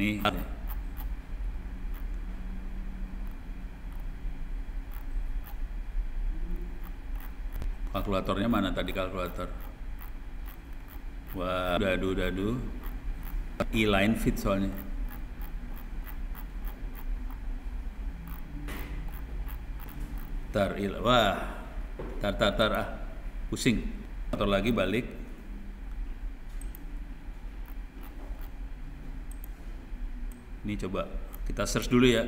Nih. Kalkulatornya mana tadi kalkulator? Wah, dadu. E-line fit soalnya. Tar, pusing. Atau lagi balik. Ini coba kita search dulu ya.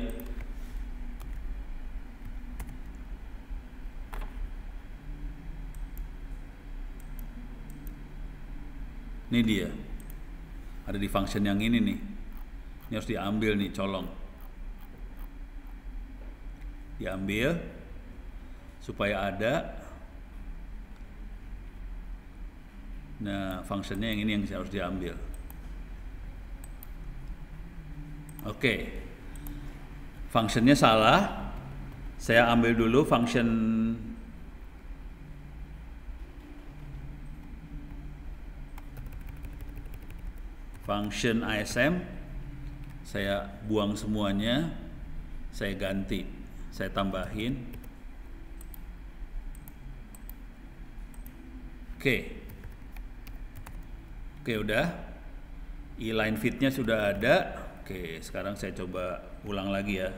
Ini dia, ada di function yang ini nih. Ini harus diambil nih, colong. Diambil supaya ada. Nah, functionnya yang ini yang harus diambil. Oke, functionnya salah. Saya ambil dulu function ISM, saya buang semuanya, saya ganti, saya tambahin. Oke, udah, e-line fitnya sudah ada. Oke, sekarang saya coba ulang lagi ya.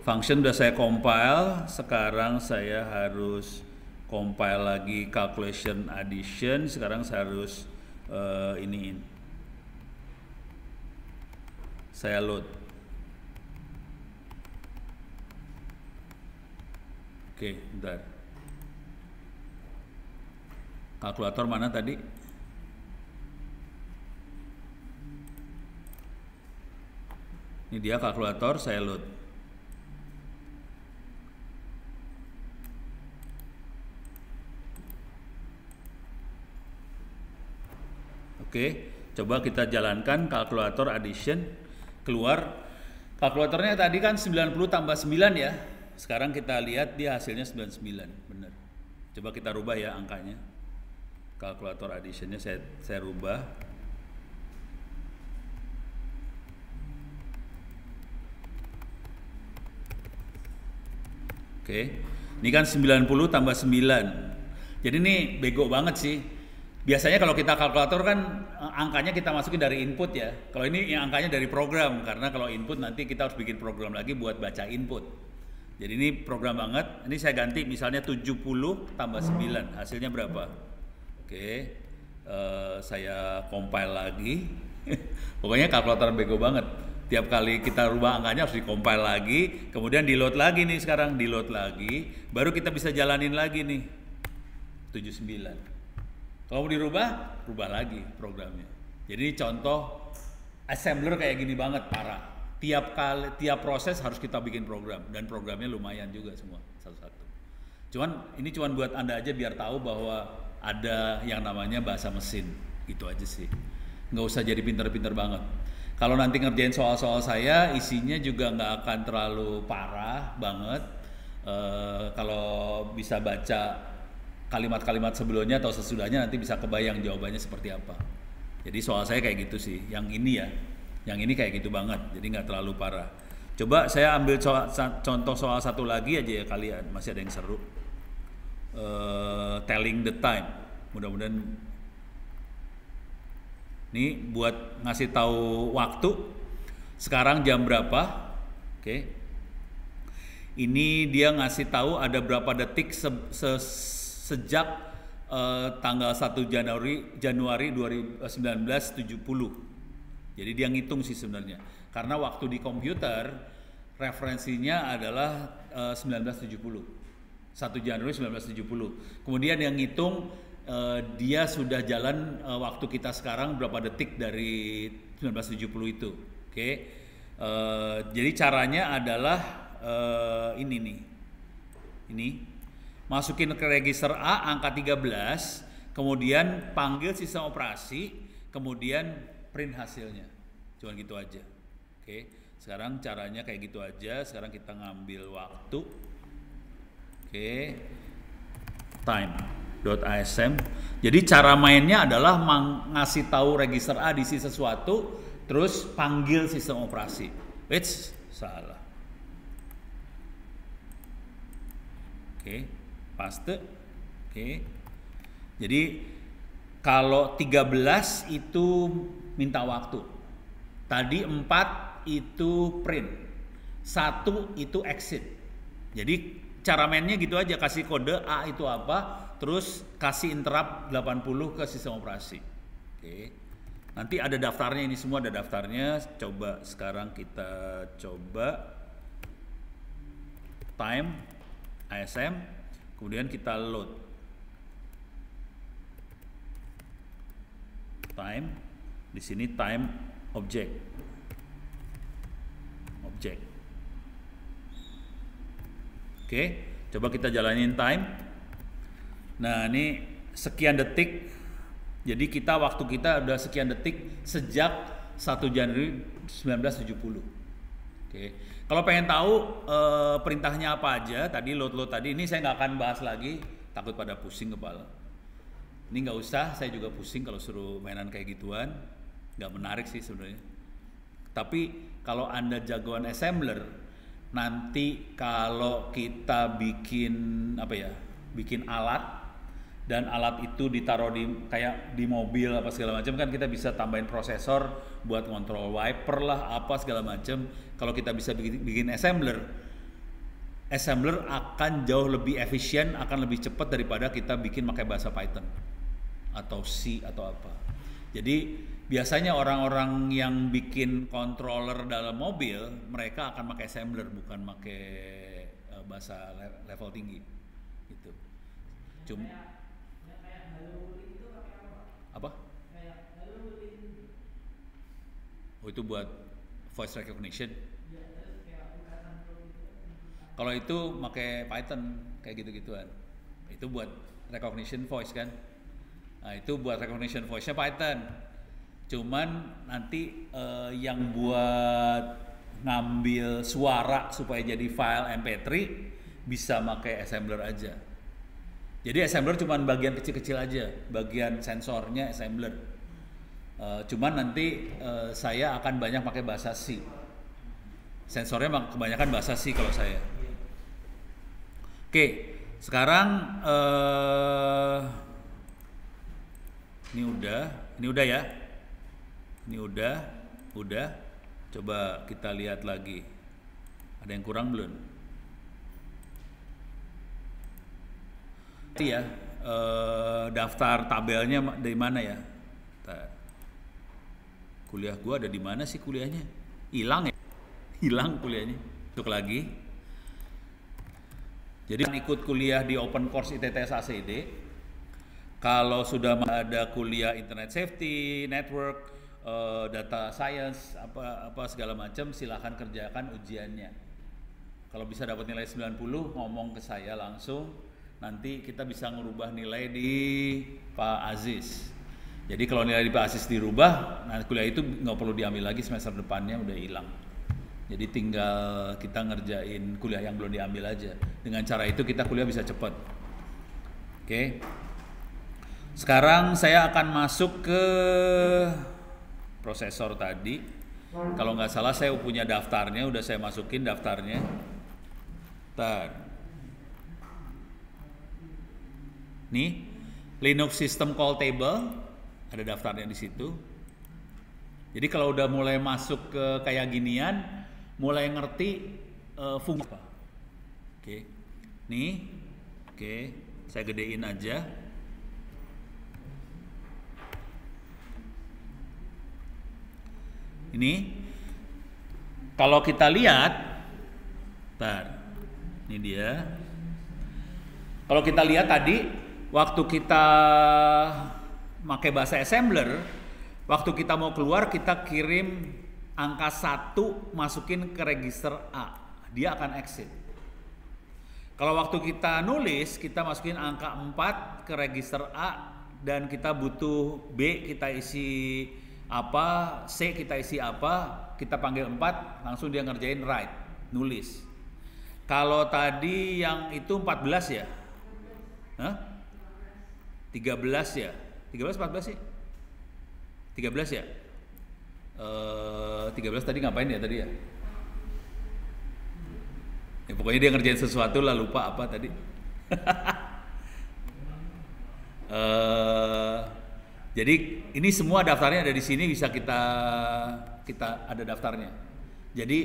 Function udah saya compile, sekarang saya harus compile lagi calculation addition. Sekarang saya harus iniin, saya load. Oke, bentar. Kalkulator mana tadi? Ini dia kalkulator, saya load. Oke, coba kita jalankan kalkulator addition. Keluar kalkulatornya tadi kan 90 tambah 9 ya. Sekarang kita lihat dia hasilnya 99, benar. Coba kita rubah ya angkanya. Kalkulator additionnya saya rubah. Oke, ini kan 90 tambah 9. Jadi ini bego banget sih. Biasanya kalau kita kalkulator kan angkanya kita masukin dari input ya. Kalau ini angkanya dari program, karena kalau input nanti kita harus bikin program lagi buat baca input. Jadi ini program banget. Ini saya ganti misalnya 70 tambah 9. Hasilnya berapa? Oke, saya compile lagi. Pokoknya kalkulator bego banget. Tiap kali kita rubah angkanya harus di-compile lagi, kemudian di-load lagi nih sekarang, di-load lagi, baru kita bisa jalanin lagi nih 79. Kalau mau dirubah, rubah lagi programnya. Jadi contoh assembler kayak gini banget, parah. Tiap proses harus kita bikin program, dan programnya lumayan juga semua satu-satu. Ini cuman buat Anda aja biar tahu bahwa ada yang namanya bahasa mesin, gitu aja sih. Nggak usah jadi pinter-pinter banget. Kalau nanti ngerjain soal-soal saya, isinya juga nggak akan terlalu parah banget. Kalau bisa baca kalimat-kalimat sebelumnya atau sesudahnya, nanti bisa kebayang jawabannya seperti apa. Jadi soal saya kayak gitu sih. Yang ini ya, yang ini kayak gitu banget. Jadi nggak terlalu parah. Coba saya ambil contoh soal satu lagi aja ya kalian. Masih ada yang seru. Telling the time. Mudah-mudahan ini buat ngasih tahu waktu. Sekarang jam berapa? Oke. Ini dia ngasih tahu ada berapa detik sejak tanggal 1 Januari 1970. Jadi dia ngitung sih sebenarnya. Karena waktu di komputer referensinya adalah 1970. 1 Januari 1970. Kemudian yang ngitung dia sudah jalan waktu kita sekarang berapa detik dari 1970 itu. Oke. Jadi caranya adalah ini nih. Ini masukin ke register A angka 13, kemudian panggil sistem operasi, kemudian print hasilnya. Cuma gitu aja. Oke. Sekarang caranya kayak gitu aja. Sekarang kita ngambil waktu. Oke. Time.asm. Jadi cara mainnya adalah ngasih tahu register A diisi sesuatu, terus panggil sistem operasi. Which salah. Oke, paste. Oke. Jadi kalau 13 itu minta waktu. Tadi 4 itu print. 1 itu exit. Jadi cara mainnya gitu aja, kasih kode A itu apa, terus kasih interrupt 80 ke sistem operasi. Oke. Nanti ada daftarnya, ini semua ada daftarnya. Coba sekarang kita coba time ASM, kemudian kita load time. Di sini time object. Oke, coba kita jalanin time. Nah, ini sekian detik. Jadi waktu kita udah sekian detik sejak 1 Januari 1970. Oke. Kalau pengen tahu perintahnya apa aja, tadi load tadi, ini saya nggak akan bahas lagi, takut pada pusing kepala. Ini nggak usah, saya juga pusing kalau suruh mainan kayak gituan, nggak menarik sih sebenarnya. Tapi kalau Anda jagoan assembler, nanti kalau kita bikin bikin alat, dan alat itu ditaruh kayak di mobil apa segala macam, kan kita bisa tambahin prosesor buat kontrol wiper lah apa segala macam. Kalau kita bisa bikin assembler akan jauh lebih efisien, akan lebih cepat daripada kita bikin pakai bahasa Python atau C atau apa. Jadi biasanya orang-orang yang bikin controller dalam mobil, mereka akan pakai assembler, bukan pakai bahasa level tinggi gitu. Apa? Oh, itu buat voice recognition. Kalau itu pakai Python kayak gitu-gituan. Itu buat recognition voice kan. Nah, itu buat recognition voice-nya Python. Cuman nanti yang buat ngambil suara supaya jadi file MP3 bisa pakai assembler aja. Jadi assembler cuma bagian kecil-kecil aja, bagian sensornya assembler. Cuman nanti saya akan banyak pakai bahasa C. Sensornya kebanyakan bahasa C kalau saya. Oke, sekarang ini udah ya. Ini udah. Coba kita lihat lagi. Ada yang kurang belum? Ya, daftar tabelnya dari mana ya? Kuliah gua ada di mana sih kuliahnya? Hilang ya? Hilang kuliahnya. Untuk lagi. Jadi ikut kuliah di Open Course ITTS ACD. Kalau sudah ada kuliah Internet Safety, Network, Data Science, apa segala macam, silahkan kerjakan ujiannya. Kalau bisa dapat nilai 90, ngomong ke saya langsung. Nanti kita bisa ngerubah nilai di Pak Aziz. Jadi kalau nilai di Pak Aziz dirubah, nah kuliah itu nggak perlu diambil lagi semester depannya, udah hilang. Jadi tinggal kita ngerjain kuliah yang belum diambil aja. Dengan cara itu kita kuliah bisa cepat. Oke. Sekarang saya akan masuk ke prosesor tadi. Kalau nggak salah saya punya daftarnya, udah saya masukin daftarnya. Bentar. Nih, Linux System Call Table, ada daftarnya di situ. Jadi kalau udah mulai masuk ke kayak ginian, mulai ngerti fungsi apa. Oke, nih, oke, saya gedein aja. Ini, kalau kita lihat, ini dia. Kalau kita lihat tadi, waktu kita pakai bahasa assembler, waktu kita mau keluar kita kirim angka 1 masukin ke register A, dia akan exit. Kalau waktu kita nulis, kita masukin angka 4 ke register A dan kita butuh B, kita isi apa, C kita isi apa, kita panggil 4, langsung dia ngerjain write, nulis. Kalau tadi yang itu 14 ya? Hah? 13 ya? 13 14 sih? 13 ya? 13 tadi ngapain ya tadi ya? Ya pokoknya dia ngerjain sesuatu lah, lupa apa tadi. Jadi ini semua daftarnya ada di sini, bisa kita ada daftarnya. Jadi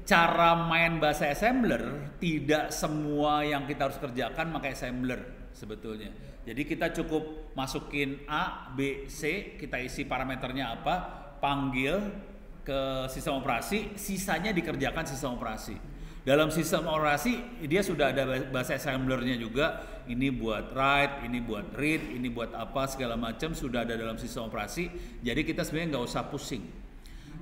cara main bahasa assembler tidak semua yang kita harus kerjakan pakai assembler sebetulnya. Jadi kita cukup masukin A, B, C, kita isi parameternya apa, panggil ke sistem operasi, sisanya dikerjakan sistem operasi. Dalam sistem operasi dia sudah ada bahasa assemblernya juga. Ini buat write, ini buat read, ini buat apa segala macam sudah ada dalam sistem operasi. Jadi kita sebenarnya nggak usah pusing.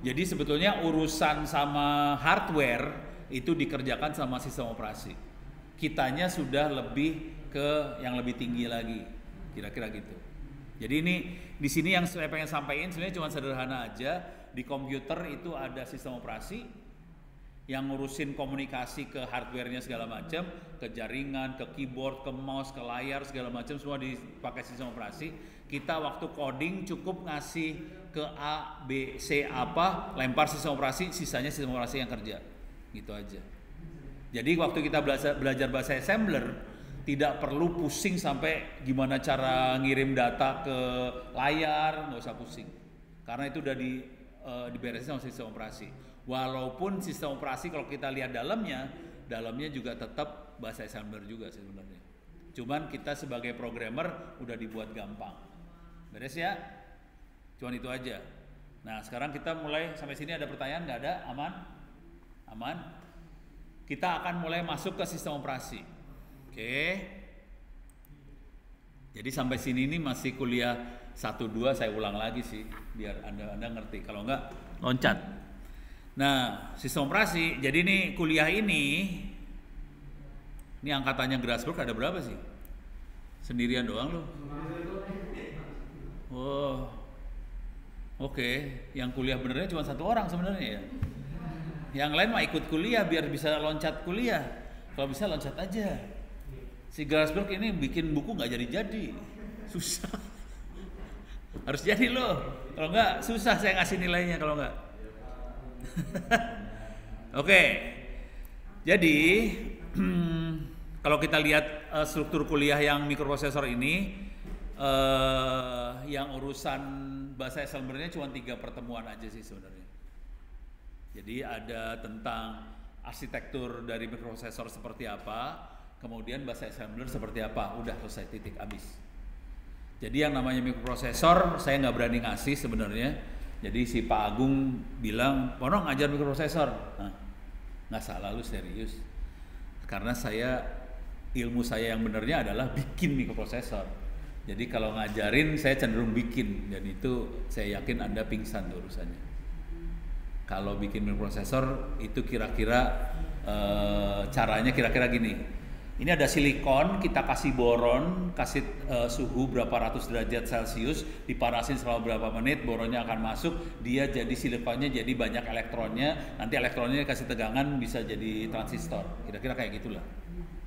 Jadi sebetulnya urusan sama hardware itu dikerjakan sama sistem operasi. Kitanya sudah lebih ke yang lebih tinggi lagi, kira-kira gitu. Jadi ini di sini yang saya pengen sampaikan sebenarnya cuma sederhana aja. Di komputer itu ada sistem operasi yang ngurusin komunikasi ke hardware-nya segala macam, ke jaringan, ke keyboard, ke mouse, ke layar segala macam semua dipakai sistem operasi. Kita waktu coding cukup ngasih ke A, B, C apa, lempar sistem operasi, sisanya sistem operasi yang kerja. Gitu aja. Jadi waktu kita belajar bahasa assembler tidak perlu pusing sampai gimana cara ngirim data ke layar, nggak usah pusing. Karena itu udah diberesin sama sistem operasi. Walaupun sistem operasi kalau kita lihat dalamnya juga tetap bahasa assembler juga sebenarnya. Cuman kita sebagai programmer udah dibuat gampang. Beres ya? Cuman itu aja. Nah sekarang kita mulai, sampai sini ada pertanyaan nggak ada? Aman? Aman? Kita akan mulai masuk ke sistem operasi. Oke. Jadi sampai sini ini masih kuliah 1-2, saya ulang lagi sih biar Anda ngerti. Kalau enggak loncat. Nah, sistem operasi. Jadi nih kuliah ini angkatannya Grasberg ada berapa sih? Sendirian doang loh. Oh. Oke, yang kuliah benernya cuma 1 orang sebenarnya ya. Yang lain mah ikut kuliah biar bisa loncat kuliah. Kalau bisa loncat aja. Si Grasberg ini bikin buku nggak jadi-jadi, susah. Harus jadi loh, kalau nggak susah saya ngasih nilainya kalau nggak. Oke, jadi kalau kita lihat struktur kuliah yang mikroprosesor ini, yang urusan bahasa assemblernya cuma 3 pertemuan aja sih sebenarnya. Jadi ada tentang arsitektur dari mikroprosesor seperti apa, kemudian bahasa assembler seperti apa, udah selesai, titik, habis. Jadi yang namanya mikroprosesor saya nggak berani ngasih sebenarnya. Jadi si Pak Agung bilang, "Pono ngajar mikroprosesor." Nah, nggak salah, lu serius. Karena ilmu saya yang benernya adalah bikin mikroprosesor. Jadi kalau ngajarin saya cenderung bikin, dan itu saya yakin Anda pingsan tuh urusannya. Kalau bikin mikroprosesor itu kira-kira caranya kira-kira gini. Ini ada silikon, kita kasih boron, kasih suhu berapa ratus derajat Celcius, dipanasin selama berapa menit, boronnya akan masuk, dia jadi silikonnya jadi banyak elektronnya, nanti elektronnya kasih tegangan bisa jadi transistor, kira-kira kayak gitulah.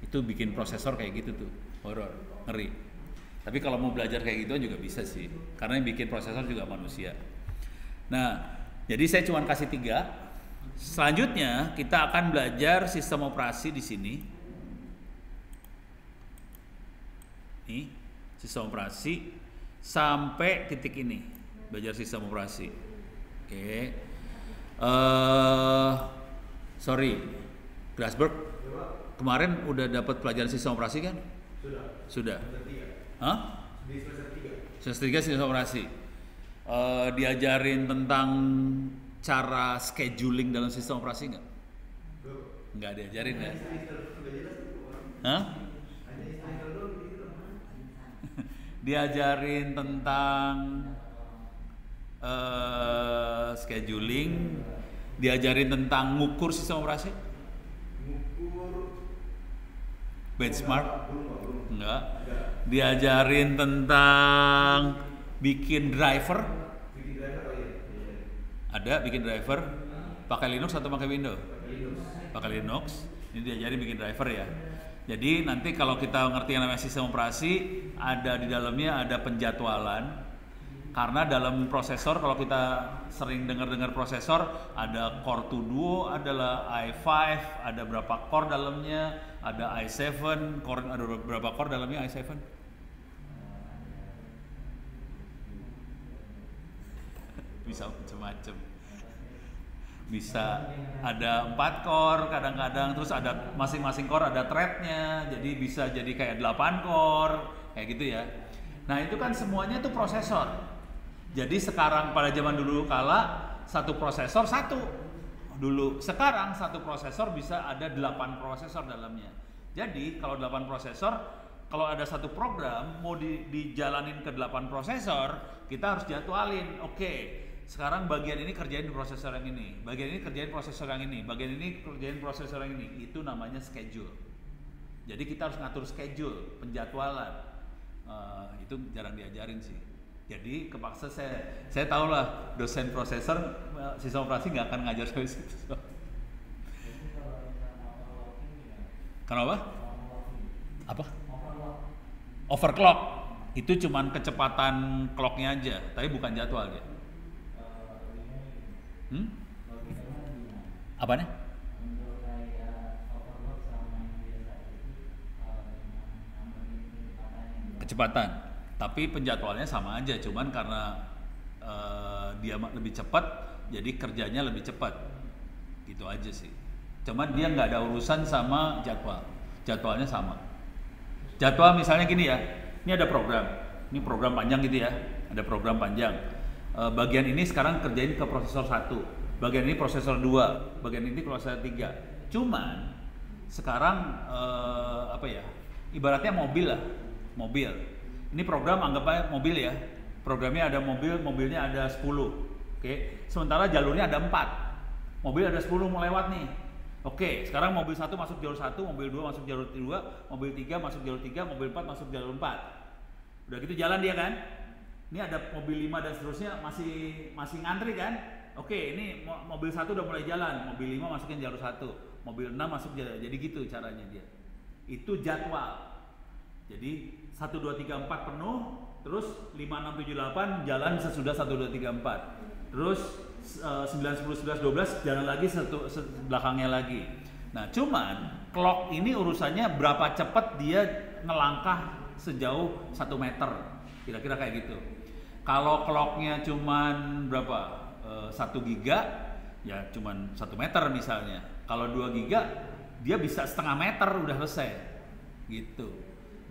Itu bikin prosesor kayak gitu tuh, horor, ngeri. Tapi kalau mau belajar kayak gitu juga bisa sih, karena yang bikin prosesor juga manusia. Nah, jadi saya cuma kasih 3. Selanjutnya kita akan belajar sistem operasi di sini. Nih, sistem operasi sampai titik ini, belajar sistem operasi. Oke. Sorry, Grasberg kemarin udah dapat pelajaran sistem operasi kan? Sudah. Hah? Di semester 3 sistem operasi. Diajarin tentang cara scheduling dalam sistem operasi nggak? Nggak diajarin ya? Hah? Diajarin tentang scheduling, diajarin tentang ngukur sistem operasi? Benchmark? Enggak. Diajarin tentang bikin driver? Ada bikin driver? Pakai Linux atau pakai Windows? Pakai Linux. Ini diajarin bikin driver ya. Jadi nanti kalau kita ngerti yang namanya sistem operasi, ada di dalamnya ada penjadwalan. Karena dalam prosesor, kalau kita sering dengar prosesor, ada core 2 duo, adalah i5, ada berapa core dalamnya, ada i7, ada berapa core dalamnya i7? Bisa macam-macam. Bisa ada 4 core kadang-kadang, terus ada masing-masing core ada threadnya, jadi bisa jadi kayak 8 core kayak gitu ya. Nah itu kan semuanya itu prosesor. Jadi sekarang pada zaman dulu kala satu prosesor satu dulu, sekarang satu prosesor bisa ada 8 prosesor dalamnya. Jadi kalau 8 prosesor, kalau ada satu program mau dijalanin ke 8 prosesor, kita harus jadwalin. Oke, sekarang bagian ini kerjain prosesor yang ini, bagian ini kerjain prosesor yang ini, bagian ini kerjain prosesor yang ini. Itu namanya schedule. Jadi kita harus ngatur schedule, penjadwalan. Itu jarang diajarin sih. Jadi kepaksa saya tahu lah dosen prosesor sistem operasi nggak akan ngajar sampai situ. Kenapa? Apa? Overclock. Itu cuman kecepatan clocknya aja, tapi bukan jadwal dia. Apanya? Kecepatan. Tapi penjadwalannya sama aja, cuman karena dia lebih cepat, jadi kerjanya lebih cepat, gitu aja sih. Cuman dia nggak ada urusan sama jadwal, jadwalnya sama. Jadwal misalnya gini ya, ini ada program, ini program panjang gitu ya, ada program panjang. Bagian ini sekarang kerjain ke prosesor 1, bagian ini prosesor 2, bagian ini prosesor 3. Cuman sekarang apa ya? Ibaratnya mobil lah, mobil. Ini program anggap aja mobil ya. Programnya ada mobil, mobilnya ada 10. Oke. Sementara jalurnya ada 4. Mobil ada 10 mau lewat nih. Oke, sekarang mobil 1 masuk jalur 1, mobil 2 masuk jalur 2, mobil 3 masuk jalur 3, mobil 4 masuk jalur 4. Udah gitu jalan dia kan? Ini ada mobil 5 dan seterusnya masih ngantri kan? Oke, ini mobil 1 udah mulai jalan, mobil 5 masukin jalur 1, mobil 6 masuk jalur. Jadi gitu caranya dia. Itu jadwal. Jadi 1 2 3 4 penuh, terus 5 6 7 8 jalan sesudah 1 2 3 4. Terus 9 10 11 12 jalan lagi belakangnya lagi. Nah, cuman clock ini urusannya berapa cepat dia ngelangkah sejauh 1 meter. Kira-kira kayak gitu. Kalau clocknya cuman berapa? 1 giga ya cuman 1 meter misalnya. Kalau 2 giga dia bisa setengah meter udah selesai gitu.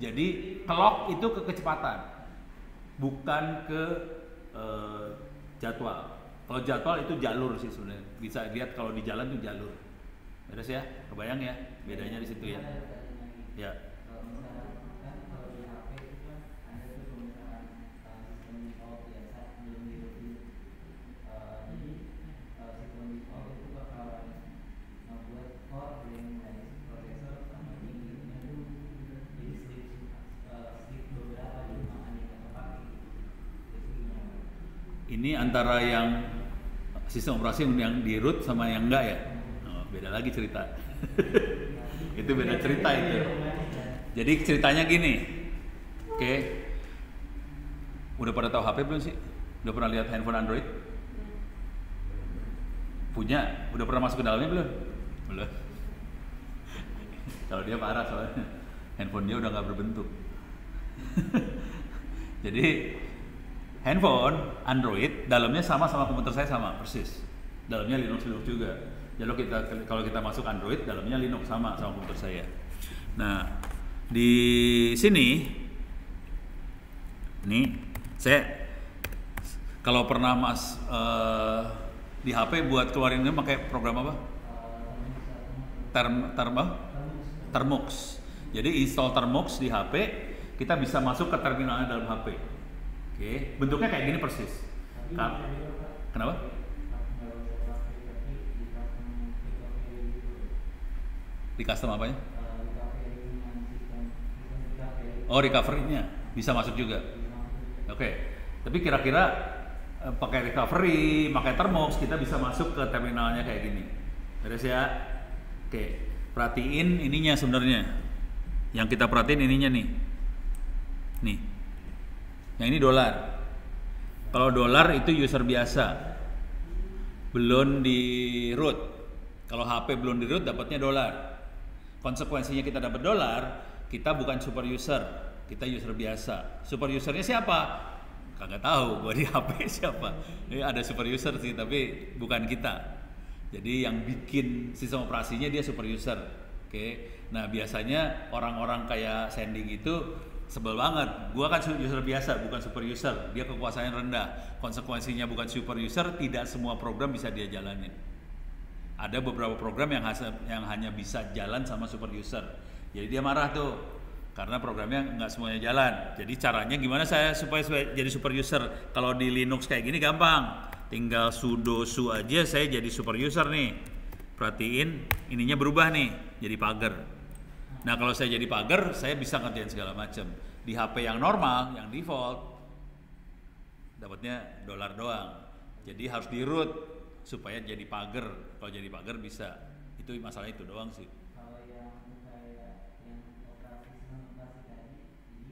Jadi clock itu ke kecepatan bukan ke jadwal. Kalau jadwal itu jalur sih sebenarnya, bisa lihat kalau di jalan itu jalur. Beres ya, kebayang ya bedanya di situ ya. Ya. Kalau misalkan kan kalau di HP itu kan ada tuh pemisahan sistem default biasa belum dirutin. Jadi sistem default itu bakalan membuat core yang dari prosesor sama GPU-nya itu jadi slip beberapa di mana kita pakai GPU-nya. Ini antara yang sistem operasi yang di root sama yang enggak ya? Oh, beda lagi cerita. Itu beda cerita itu. Jadi ceritanya gini. Oke. Udah pada tahu HP belum sih? Udah pernah lihat handphone Android? Punya? Udah pernah masuk ke dalamnya belum? Belum. Kalau dia parah soalnya handphone dia udah nggak berbentuk. Jadi handphone Android dalamnya sama komputer saya sama persis. Dalamnya Linux juga. Jadi kalau kita masuk Android dalamnya Linux sama komputer saya. Nah, di sini nih saya kalau pernah di HP buat keluarin ini pakai program apa? Termux. Jadi install Termux di HP, kita bisa masuk ke terminalnya dalam HP. Oke, bentuknya kayak gini persis. Kenapa? Di custom apanya? Oh, recovery-nya bisa masuk juga. Oke. Tapi kira-kira pakai recovery, pakai Termux kita bisa masuk ke terminalnya kayak gini. Beres ya? Oke. Perhatiin ininya sebenarnya. Yang kita perhatiin ininya nih. Nih. Yang ini dolar. Kalau dolar itu user biasa. Belum di root. Kalau HP belum di root dapatnya dolar. Konsekuensinya kita dapat dolar, kita bukan super user, kita user biasa. Super usernya siapa? Kagak tahu, gua di HP siapa. Ini ada super user sih, tapi bukan kita. Jadi yang bikin sistem operasinya dia super user. Oke. Nah, biasanya orang-orang kayak Sandy gitu sebel banget. Gua kan user biasa, bukan super user. Dia kekuasaannya rendah. Konsekuensinya bukan super user, tidak semua program bisa dia jalanin. Ada beberapa program yang hanya bisa jalan sama super user. Jadi dia marah tuh karena programnya nggak semuanya jalan. Jadi caranya gimana saya supaya jadi super user? Kalau di Linux kayak gini gampang, tinggal sudo su aja saya jadi super user nih. Perhatiin ininya berubah nih jadi pagar. Nah, kalau saya jadi pagar, saya bisa ngerjain segala macam. Di HP yang normal, yang default, dapatnya dolar doang. Jadi harus di root supaya jadi pagar. Kalau jadi pagar bisa. Itu masalah itu doang sih. Kalau yang kayak yang operasi tadi, jadi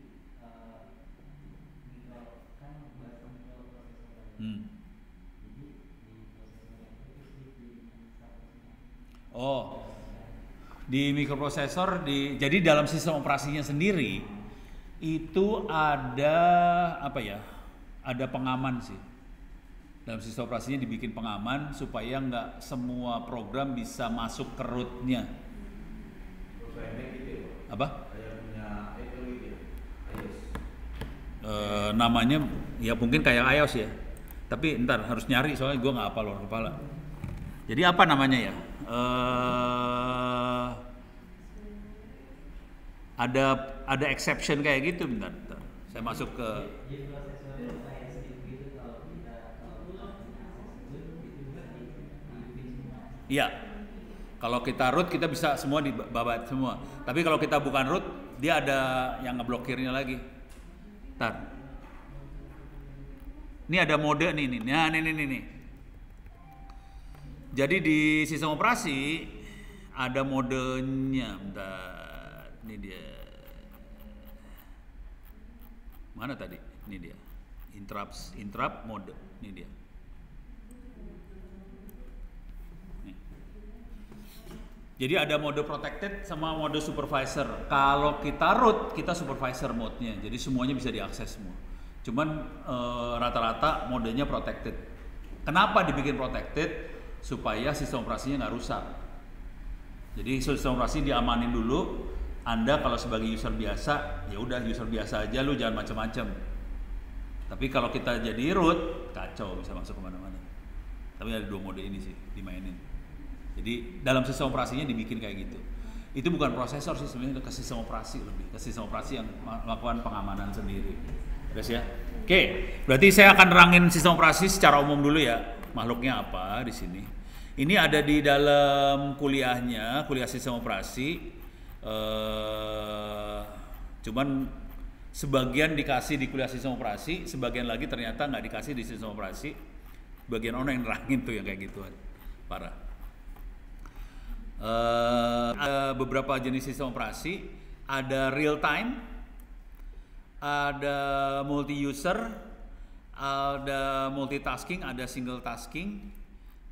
kan bahasa mikroprosesor. Jadi di prosesor yang itu di statusnya. Oh, di mikroprosesor jadi dalam sistem operasinya sendiri itu ada apa ya? Ada pengaman sih. Dalam sistem operasinya dibikin pengaman supaya nggak semua program bisa masuk ke root-nya. Apa? Namanya ya mungkin kayak iOS ya. Tapi ntar harus nyari soalnya gue nggak hafal luar kepala. Jadi apa namanya ya? Ada exception kayak gitu, bentar. Saya masuk ke iya. Kalau kita root kita bisa semua dibabat semua. Tapi kalau kita bukan root, dia ada yang ngeblokirnya lagi. Ntar. Ini ada mode nih. Nah, nih. Jadi di sistem operasi ada modenya. Bentar. Ini dia. Mana tadi? Ini dia. Interrupt mode. Ini dia. Nih. Jadi ada mode protected sama mode supervisor. Kalau kita root, kita supervisor mode-nya. Jadi semuanya bisa diakses semua. Cuman rata-rata modenya protected. Kenapa dibikin protected? Supaya sistem operasinya nggak rusak. Jadi sistem operasi diamanin dulu. Anda kalau sebagai user biasa, ya udah user biasa aja, lu jangan macam-macam. Tapi kalau kita jadi root, kacau, bisa masuk kemana-mana. Tapi ada 2 mode ini sih dimainin. Jadi dalam sistem operasinya dibikin kayak gitu. Itu bukan prosesor sih sebenarnya, ke sistem operasi lebih, ke sistem operasi yang melakukan pengamanan sendiri. Terus ya. Oke, berarti saya akan nerangin sistem operasi secara umum dulu ya. Makhluknya apa di sini? Ini ada di dalam kuliah sistem operasi. Cuman sebagian dikasih di kuliah sistem operasi, sebagian lagi ternyata nggak dikasih di sistem operasi. Bagian orang yang nerangin tuh yang kayak gituan, parah. Ada beberapa jenis sistem operasi, ada real time, ada multi user, ada multitasking, ada single tasking,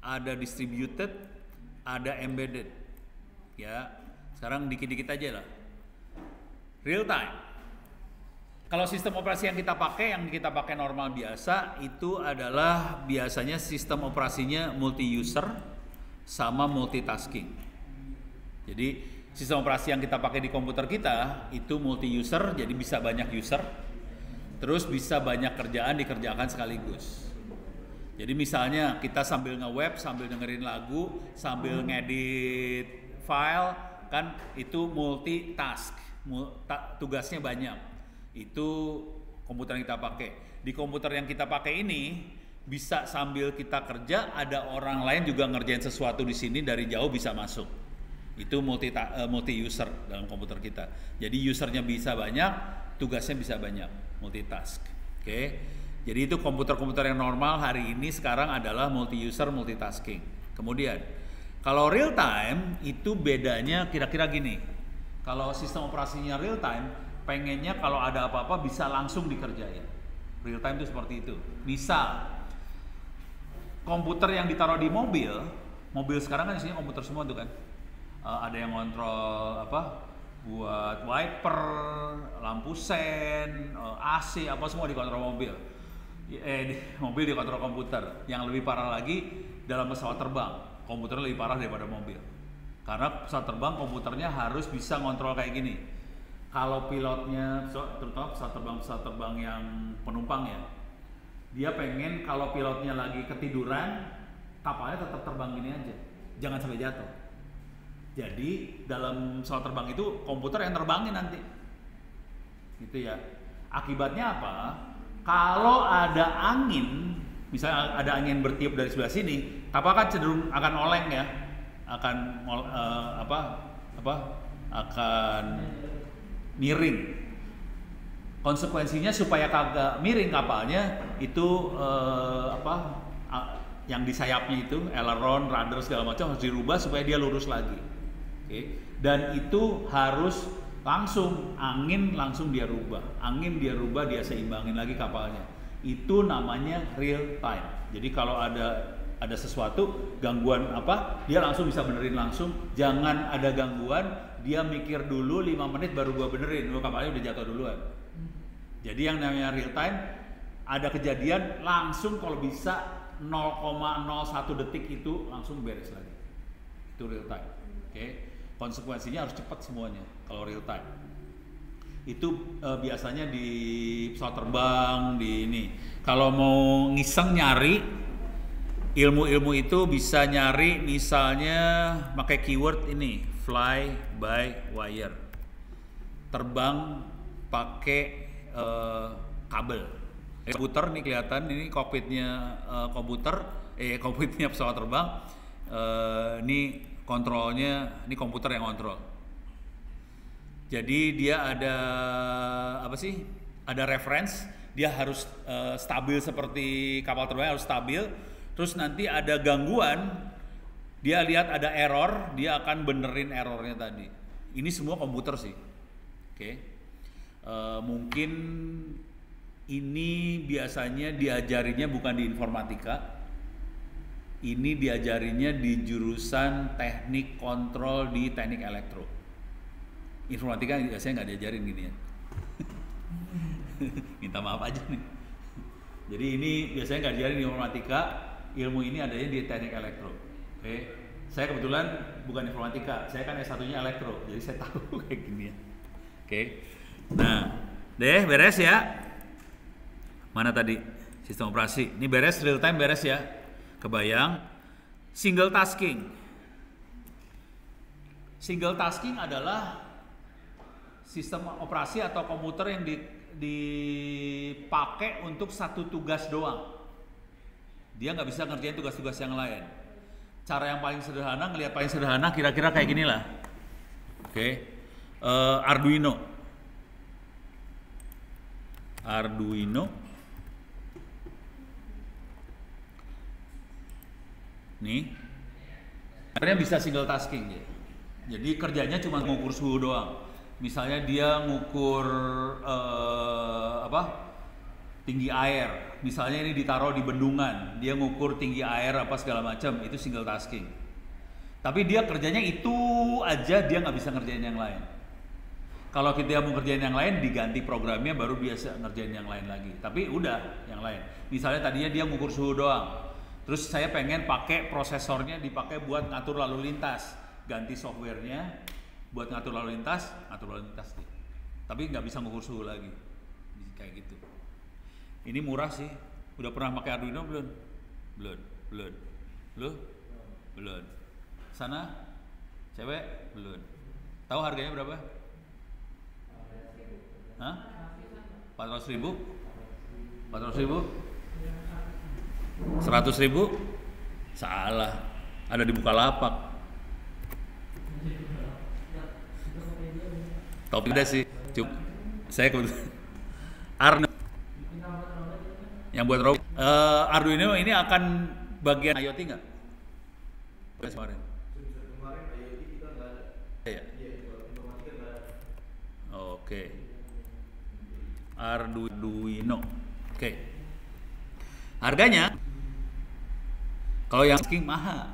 ada distributed, ada embedded. Ya. Sekarang dikit-dikit aja lah. Real time. Kalau sistem operasi yang kita pakai normal biasa, itu adalah biasanya sistem operasinya multi user sama multitasking. Jadi sistem operasi yang kita pakai di komputer kita itu multi user, jadi bisa banyak user. Terus bisa banyak kerjaan dikerjakan sekaligus. Jadi misalnya kita sambil nge-web, sambil dengerin lagu, sambil ngedit file, kan itu multitask, tugasnya banyak. Itu komputer yang kita pakai. Di komputer yang kita pakai ini bisa sambil kita kerja, ada orang lain juga ngerjain sesuatu di sini dari jauh bisa masuk. Itu multi user dalam komputer kita. Jadi usernya bisa banyak, tugasnya bisa banyak, multitask. Oke. Jadi itu komputer-komputer yang normal hari ini sekarang adalah multi user, multitasking. Kemudian kalau real time itu bedanya kira-kira gini. Kalau sistem operasinya real time, pengennya kalau ada apa-apa bisa langsung dikerjain. Real time itu seperti itu. Misal komputer yang ditaruh di mobil sekarang kan isinya komputer semua tuh kan. Ada yang kontrol buat wiper, lampu sen, AC, apa semua dikontrol mobil. Mobil dikontrol komputer. Yang lebih parah lagi dalam pesawat terbang. Komputernya lebih parah daripada mobil. Karena pesawat terbang komputernya harus bisa ngontrol kayak gini. Kalau pilotnya, terutama pesawat terbang yang penumpang ya, dia pengen kalau pilotnya lagi ketiduran, kapalnya tetap terbang gini aja, jangan sampai jatuh. Jadi dalam pesawat terbang itu komputer yang terbangin nanti, gitu ya. Akibatnya apa? Kalau ada angin, misalnya ada angin bertiup dari sebelah sini, kapal kan cenderung akan oleng ya, akan akan miring. Konsekuensinya supaya kagak miring kapalnya itu yang di sayapnya itu aileron, rudder segala macam harus dirubah supaya dia lurus lagi. Oke. Dan itu harus langsung angin langsung dia rubah, dia seimbangin lagi kapalnya. Itu namanya real time. Jadi kalau ada sesuatu gangguan dia langsung bisa benerin langsung. Jangan ada gangguan dia mikir dulu 5 menit baru gua benerin, kapalnya udah jatuh duluan. Jadi yang namanya real time, ada kejadian langsung kalau bisa 0,01 detik itu langsung beres lagi. Itu real time. Oke. Konsekuensinya harus cepat semuanya kalau real time. Itu biasanya di pesawat terbang, di ini. Kalau mau ngiseng nyari ilmu-ilmu itu bisa nyari misalnya pakai keyword ini, fly by wire. Terbang pakai kabel. Komputer nih kelihatan ini kokpitnya kokpitnya pesawat terbang. Ini kontrolnya, ini komputer yang kontrol. Jadi dia ada ada reference, dia harus stabil seperti kapal terbang harus stabil. Terus nanti ada gangguan, dia lihat ada error, dia akan benerin errornya tadi. Ini semua komputer sih. Oke. Mungkin Ini biasanya diajarinya bukan di informatika, ini diajarinya di jurusan teknik kontrol di teknik elektro. Informatika biasanya nggak diajarin gini ya. Minta maaf aja nih. Jadi ini biasanya nggak diajarin di informatika, ilmu ini adanya di teknik elektro. Oke, saya kebetulan bukan informatika, saya kan S1-nya elektro, jadi saya tahu kayak gini ya. Oke, nah deh beres ya. Mana tadi sistem operasi? Ini beres, real time beres ya. Kebayang. Single tasking. Single tasking adalah sistem operasi atau komputer yang dipakai untuk satu tugas doang. Dia nggak bisa ngerjain tugas-tugas yang lain. Cara yang paling sederhana, ngelihat paling sederhana kira-kira kayak gini lah. Oke. Arduino. Nih, akhirnya bisa single tasking ya. Jadi kerjanya cuma ngukur suhu doang. Misalnya dia ngukur tinggi air. Misalnya ini ditaruh di bendungan, dia ngukur tinggi air apa segala macam, itu single tasking. Tapi dia kerjanya itu aja, dia nggak bisa ngerjain yang lain. Kalau kita mau ngerjain yang lain, diganti programnya baru biasa ngerjain yang lain lagi. Tapi udah yang lain. Misalnya tadinya dia ngukur suhu doang. Terus saya pengen pakai prosesornya dipakai buat ngatur lalu lintas, ganti softwarenya buat ngatur lalu lintas deh. Tapi nggak bisa ngukur suhu lagi, kayak gitu. Ini murah sih. Udah pernah pakai Arduino belum? Belum. Lu? Belum. Sana? Cewek? Belum. Tahu harganya berapa? Hah? 400.000? 400.000? 100.000? Salah, ada di Bukalapak. Topik udah sih, saya Arduino yang buat robot. Arduino ini akan bagian IoT nggak? Kemarin IoT kita nggak ada. Iya. Informatika nggak ada. Oke. Arduino. Oke. Harganya kalau yang tasking mahal,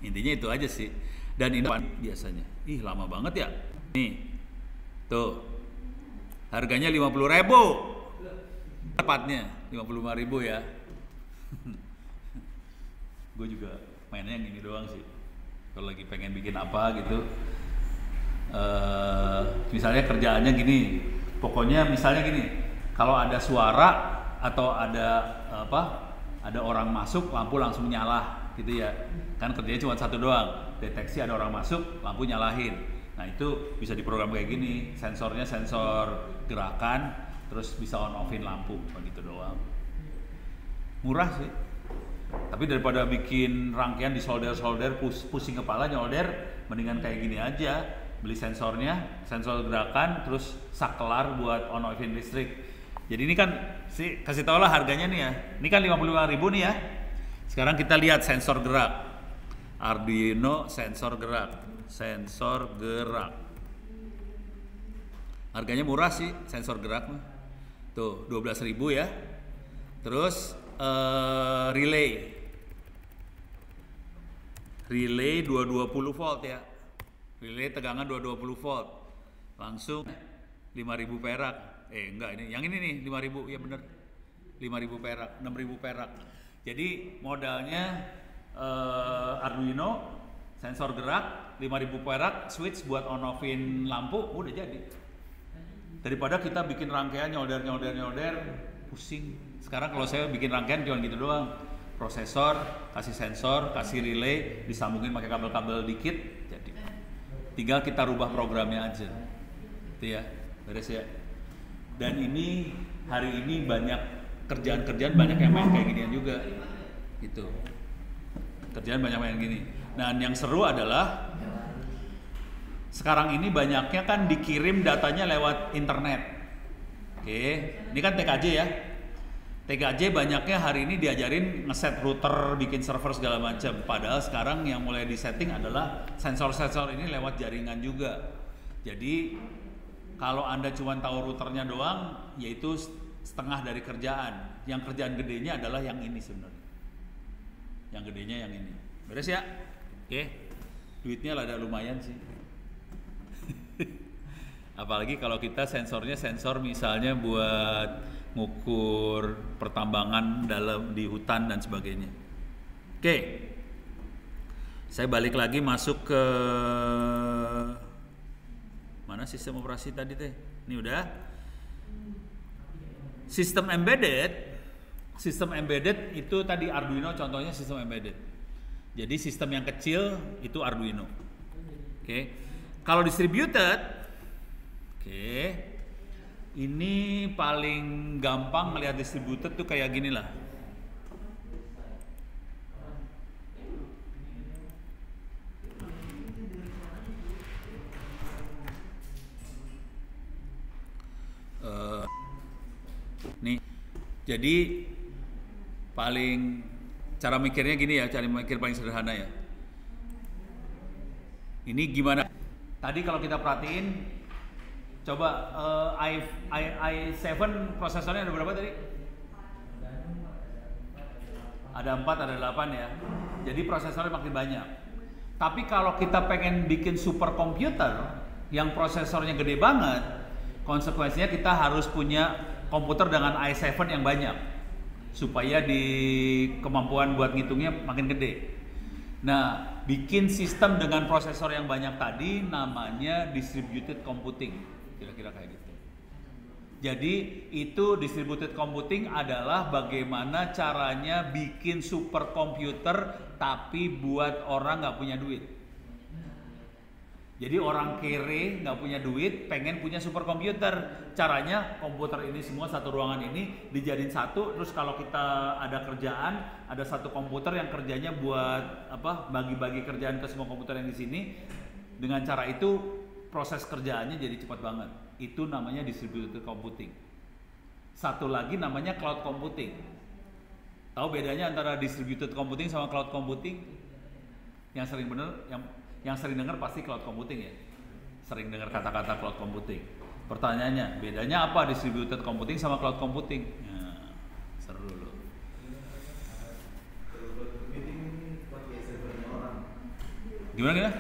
intinya itu aja sih. Dan ini biasanya, lama banget ya. Nih, tuh, harganya 50.000, tepatnya 55.000 ya. Gue juga mainnya yang ini doang sih. Kalau lagi pengen bikin apa gitu, misalnya kerjaannya gini, pokoknya misalnya gini, kalau ada suara atau ada ada orang masuk, lampu langsung nyala gitu ya. Kan kerjanya cuma satu doang, deteksi ada orang masuk, lampu nyalain. Nah itu bisa diprogram kayak gini, sensornya sensor gerakan, terus bisa on offin lampu, begitu doang. Murah sih. Tapi daripada bikin rangkaian di solder pusing kepala nyolder, mendingan kayak gini aja. Beli sensornya, sensor gerakan, terus saklar buat on offin listrik. Jadi ini kan kasih tau lah harganya nih ya. Ini kan 55.000 nih ya. Sekarang kita lihat sensor gerak. Arduino sensor gerak. Harganya murah sih sensor gerak mah. Tuh 12.000 ya. Terus relay 220 volt ya. Relay tegangan 220 volt. Langsung 5.000 perak. Enggak, yang ini nih 5.000, ya bener 5.000 perak, 6.000 perak. Jadi modalnya Arduino sensor gerak 5.000 perak, switch buat on offin lampu, udah jadi. Daripada kita bikin rangkaian nyolder pusing. Sekarang kalau saya bikin rangkaian cuma gitu doang, prosesor, kasih sensor, kasih relay, disambungin pakai kabel-kabel dikit, jadi. Tinggal kita rubah programnya aja, itu ya, beres ya. Dan ini hari ini banyak kerjaan banyak yang main kayak ginian juga, gitu. Kerjaan banyak main gini. Dan yang seru adalah sekarang ini banyaknya kan dikirim datanya lewat internet. Oke, ini kan TKJ ya. TKJ banyaknya hari ini diajarin ngeset router, bikin server segala macam. Padahal sekarang yang mulai disetting adalah sensor-sensor ini lewat jaringan juga. Jadi kalau Anda cuma tahu routernya doang, yaitu setengah dari kerjaan. Yang kerjaan gedenya adalah yang ini sebenarnya. Yang gedenya yang ini. Beres ya? Oke. Duitnya ada lumayan sih. Apalagi kalau kita sensornya sensor misalnya buat ngukur pertambangan di hutan dan sebagainya. Oke. Saya balik lagi masuk ke mana sistem operasi tadi teh? Ini udah. Sistem embedded itu tadi Arduino contohnya sistem embedded. Jadi sistem yang kecil itu Arduino. Oke. Kalau distributed, oke. Ini paling gampang melihat distributed tuh kayak gini lah. Nih, jadi paling cara mikirnya gini ya, cara mikir paling sederhana ya. Ini gimana? Tadi kalau kita perhatiin, coba i7 prosesornya ada berapa tadi? Ada 4, ada 8 ya. Jadi prosesornya makin banyak. Tapi kalau kita pengen bikin superkomputer yang prosesornya gede banget, konsekuensinya kita harus punya komputer dengan i7 yang banyak supaya di kemampuan buat ngitungnya makin gede. Nah, bikin sistem dengan prosesor yang banyak tadi namanya distributed computing, kira-kira kayak gitu. Jadi itu distributed computing adalah bagaimana caranya bikin superkomputer tapi buat orang nggak punya duit. Jadi orang kere nggak punya duit, pengen punya superkomputer. Caranya komputer ini semua satu ruangan ini dijadiin satu. Terus kalau kita ada kerjaan, ada satu komputer yang kerjanya buat apa? Bagi-bagi kerjaan ke semua komputer yang di sini. Dengan cara itu proses kerjaannya jadi cepat banget. Itu namanya distributed computing. Satu lagi namanya cloud computing. Tahu bedanya antara distributed computing sama cloud computing? Yang sering dengar pasti cloud computing ya. Sering dengar kata-kata cloud computing. Pertanyaannya, bedanya apa distributed computing sama cloud computing? Nah, seru loh. Gimana?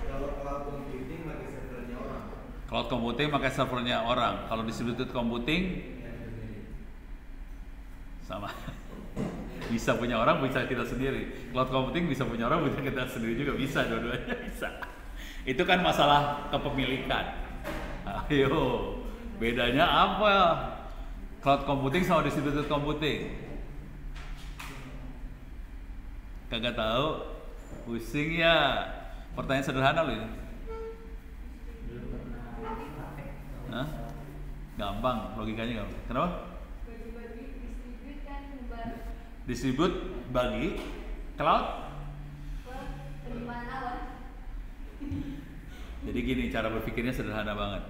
Kalau cloud computing pakai servernya orang. Cloud computing pakai servernya orang. Kalau distributed computing sama. Bisa punya orang, bisa kita sendiri. Cloud computing bisa punya orang, bisa kita sendiri juga, bisa, dua-duanya bisa. Itu kan masalah kepemilikan. Ayo, bedanya apa? Cloud computing sama distributed computing? Kagak tahu? Pusing ya. Pertanyaan sederhana loh ini. Hah? Gampang, logikanya gampang. Kenapa? Distribute bagi cloud. Jadi gini cara berpikirnya sederhana banget.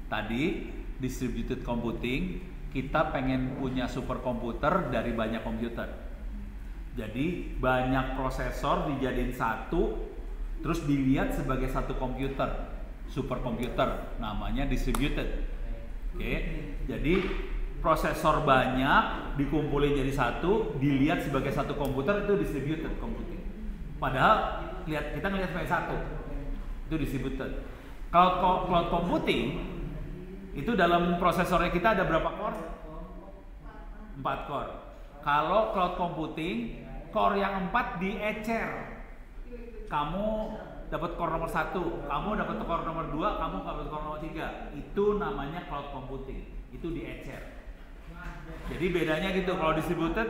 Tadi distributed computing kita pengen punya superkomputer dari banyak komputer. Jadi banyak prosesor dijadiin satu, terus dilihat sebagai satu komputer, superkomputer, namanya distributed. Oke, jadi prosesor banyak dikumpulin jadi satu, dilihat sebagai satu komputer, itu distributed computing. Padahal kita ngelihat sebagai satu, itu distributed. Cloud computing itu dalam prosesornya kita ada berapa core? 4 core. Kalau cloud computing, core yang 4 diecer. Kamu dapat core nomor 1, kamu dapat core nomor 2, kamu dapat core nomor 3. Itu namanya cloud computing. Itu diecer. Jadi bedanya gitu, kalau distributed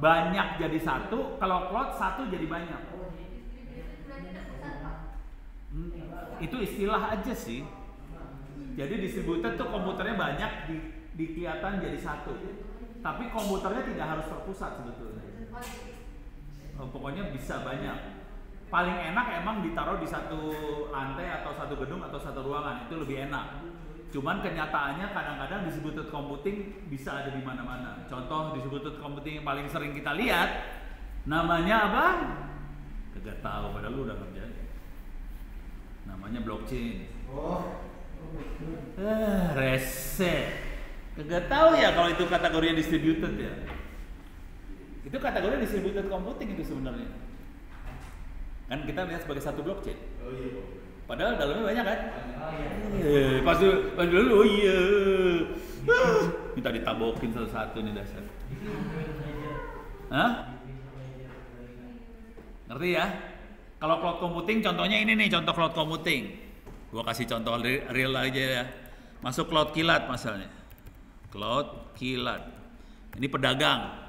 banyak jadi satu, kalau cloud satu jadi banyak. Itu istilah aja sih. Jadi distributed tuh komputernya banyak di kelihatan jadi satu. Tapi komputernya tidak harus terpusat sebetulnya. Pokoknya bisa banyak. Paling enak emang ditaruh di satu lantai atau satu gedung atau satu ruangan, itu lebih enak. Cuman kenyataannya kadang-kadang distributed computing bisa ada di mana-mana. Contoh distributed computing yang paling sering kita lihat namanya apa? Kagak tahu padahal lu udah kerja. Namanya blockchain. Oh. Rese. Nggak tahu ya kalau itu kategorinya distributed ya. Itu kategori distributed computing itu sebenarnya. Kan kita lihat sebagai satu blockchain. Oh iya. Padahal dalamnya banyak kan? Oh iya. Pas dulu oh iya. Minta ditabokin satu-satu nih dasar. Hah? Ngerti ya? Kalau cloud computing contohnya ini nih, contoh cloud computing. Gua kasih contoh real aja ya. Masuk cloud kilat misalnya. Cloud kilat. Ini pedagang.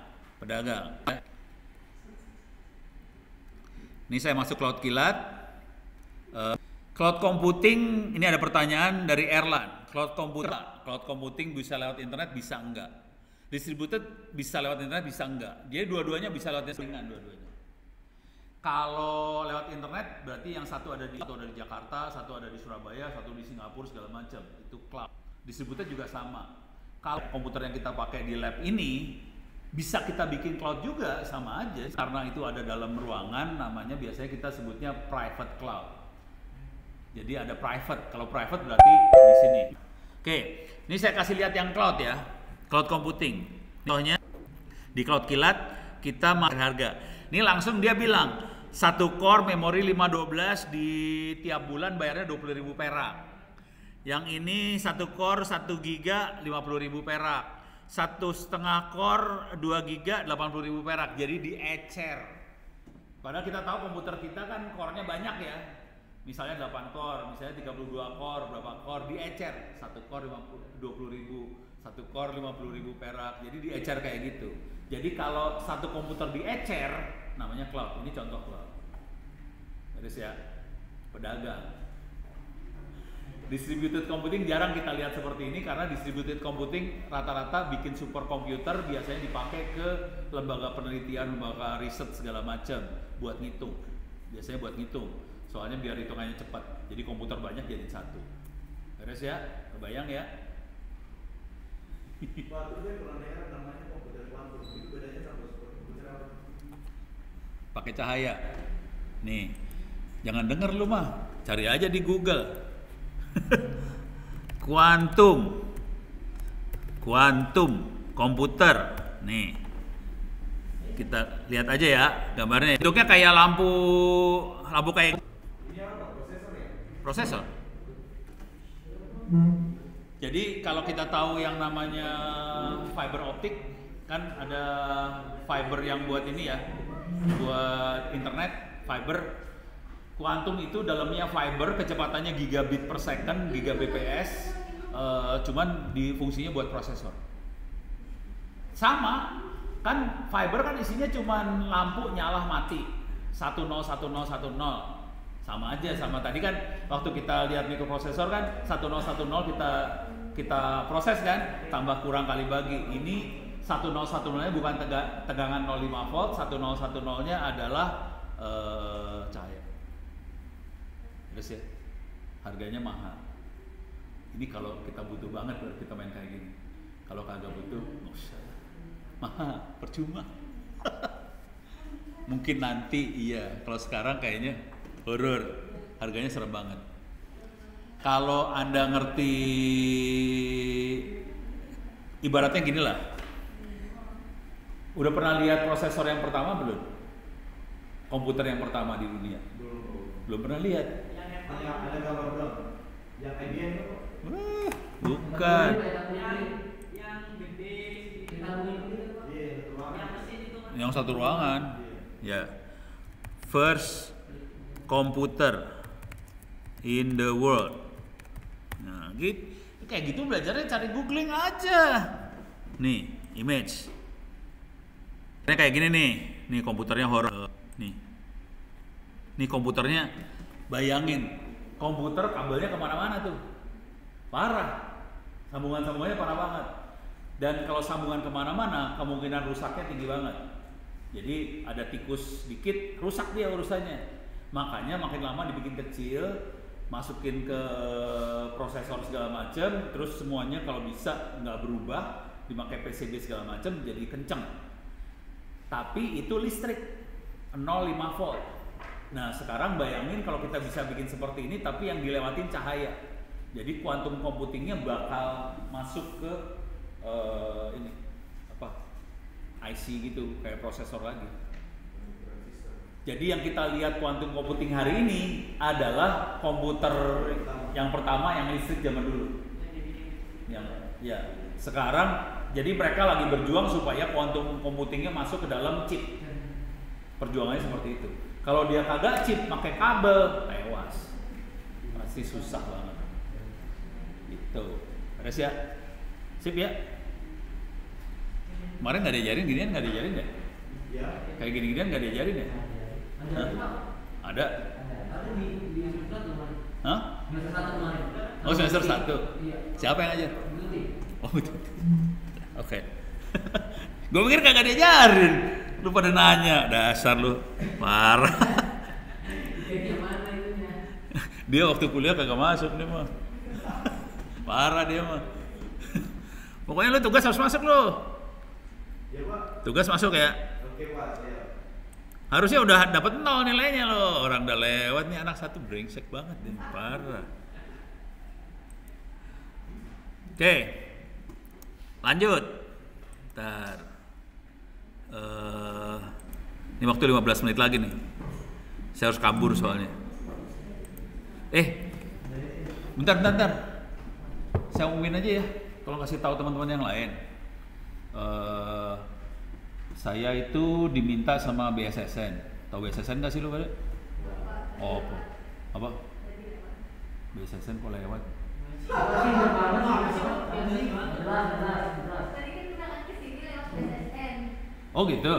Ini saya masuk cloud kilat. Cloud computing, ini ada pertanyaan dari Erlan. Cloud computing bisa lewat internet, bisa enggak? Distributed bisa lewat internet, bisa enggak? Jadi dua-duanya bisa lewat internet, dua-duanya. Kalau lewat internet berarti yang satu ada di Jakarta, satu ada di Surabaya, satu di Singapura segala macam. Itu cloud. Distributed juga sama. Kalau komputer yang kita pakai di lab ini bisa kita bikin cloud juga, sama aja karena itu ada dalam ruangan, namanya biasanya kita sebutnya private cloud. Jadi ada private, kalau private berarti di sini. Oke, ini saya kasih lihat yang cloud ya, cloud computing. Contohnya di cloud kilat kita harga. Ini langsung dia bilang satu core memori 512 di tiap bulan bayarnya 20.000 perak. Yang ini satu core 1 giga 50.000 perak. 1,5 core 2 giga 80.000 perak. Jadi diecer. Padahal kita tahu komputer kita kan core-nya banyak ya. Misalnya 8 core, misalnya 32 core, berapa core diecer. 1 core 20.000, 1 core 50.000 perak. Jadi diecer kayak gitu. Jadi kalau satu komputer diecer namanya cloud. Ini contoh cloud. Terus ya, pedagang. Distributed computing jarang kita lihat seperti ini karena distributed computing rata-rata bikin superkomputer biasanya dipakai ke lembaga penelitian, lembaga riset segala macam buat ngitung. Biasanya buat ngitung. Soalnya biar hitungannya cepat. Jadi komputer banyak jadi satu. Beres ya? Kebayang ya? Waktu itu kalau daerah namanya komputer kuantum, itu bedanya sama superkomputer apa? Pakai cahaya. Nih, jangan denger lu mah, cari aja di Google. Kuantum komputer. Nih, kita lihat aja ya gambarnya. Bentuknya kayak lampu kayak Ini apa? Prosesor ya? prosesor. Jadi kalau kita tahu yang namanya fiber optik, kan ada fiber yang buat ini ya, buat internet, fiber. Kuantum itu dalamnya fiber, kecepatannya gigabit per second, gigabps, cuman di fungsinya buat prosesor. Sama, kan fiber kan isinya cuman lampu nyala mati, 101010. Sama aja, sama tadi kan waktu kita lihat mikroprosesor kan 1010 kita proses kan, tambah kurang kali bagi. Ini 1010-nya bukan tegangan 0,5 volt, 1010-nya adalah cahaya. Terus ya, harganya mahal. Ini kalau kita butuh banget baru kita main kayak gini. Kalau kagak butuh, nggak usah. Mahal, percuma. Mungkin nanti iya, kalau sekarang kayaknya horor. Harganya serem banget. Kalau Anda ngerti, ibaratnya gini lah. Udah pernah lihat prosesor yang pertama belum? Komputer yang pertama di dunia? Belum pernah lihat. Ada gambar belum? Yang IBM itu? Bukan. Yang gede Iya, ruangan. yang mesin itu kan. Yang satu ruangan. Ya. First computer in the world. Nah, gitu. Kayak gitu belajarnya cari googling aja. Nih, image. Ini kayak gini nih. Nih komputernya horor. Nih komputernya, bayangin komputer kabelnya kemana-mana tuh, parah, sambungannya parah banget. Dan kalau sambungan kemana-mana, kemungkinan rusaknya tinggi banget. Jadi ada tikus dikit, rusak dia urusannya. Makanya makin lama dibikin kecil, masukin ke prosesor segala macam, terus semuanya kalau bisa nggak berubah, dipakai PCB segala macam, jadi kenceng. Tapi itu listrik 0,5 volt. Nah sekarang bayangin kalau kita bisa bikin seperti ini tapi yang dilewatin cahaya. Jadi quantum computingnya bakal masuk ke ini apa IC gitu, kayak prosesor lagi. Jadi yang kita lihat quantum computing hari ini adalah komputer yang pertama yang listrik zaman dulu. Yang ya sekarang jadi mereka lagi berjuang supaya quantum computingnya masuk ke dalam chip. Perjuangannya seperti itu. Kalau dia kagak chip, pakai kabel, tewas. Pasti susah banget. Gitu. Beres ya? Sip ya? Kemarin nggak diajarin ginian, nggak diajarin ya? Kayak gini-ginian nggak diajarin ya? Ada? Ada di semester kemarin. Hah? Semester 1 kemarin. Oh semester 1? Iya. Siapa yang ngajar? Berarti. Oh itu. Oke. Gue pikir kagak diajarin. Lu pada nanya, dasar lu parah. Yang mana itunya? Dia waktu kuliah kagak masuk nih mah. Parah dia mah. Pokoknya lu tugas harus masuk lu. Ya Pak. Tugas masuk ya. Oke Pak, saya. Harusnya udah dapat 0 nilainya lo. Orang udah lewat nih, anak satu brengsek banget nih, parah. Oke. Lanjut. Ntar. Ini waktu 15 menit lagi nih. Saya harus kabur soalnya. Bentar. Saya umumin aja ya. Tolong kasih tahu teman-teman yang lain. Saya itu diminta sama BSSN. Tahu BSSN nggak sih lu pada? Oh, apa? BSSN kok lewat? Oh gitu.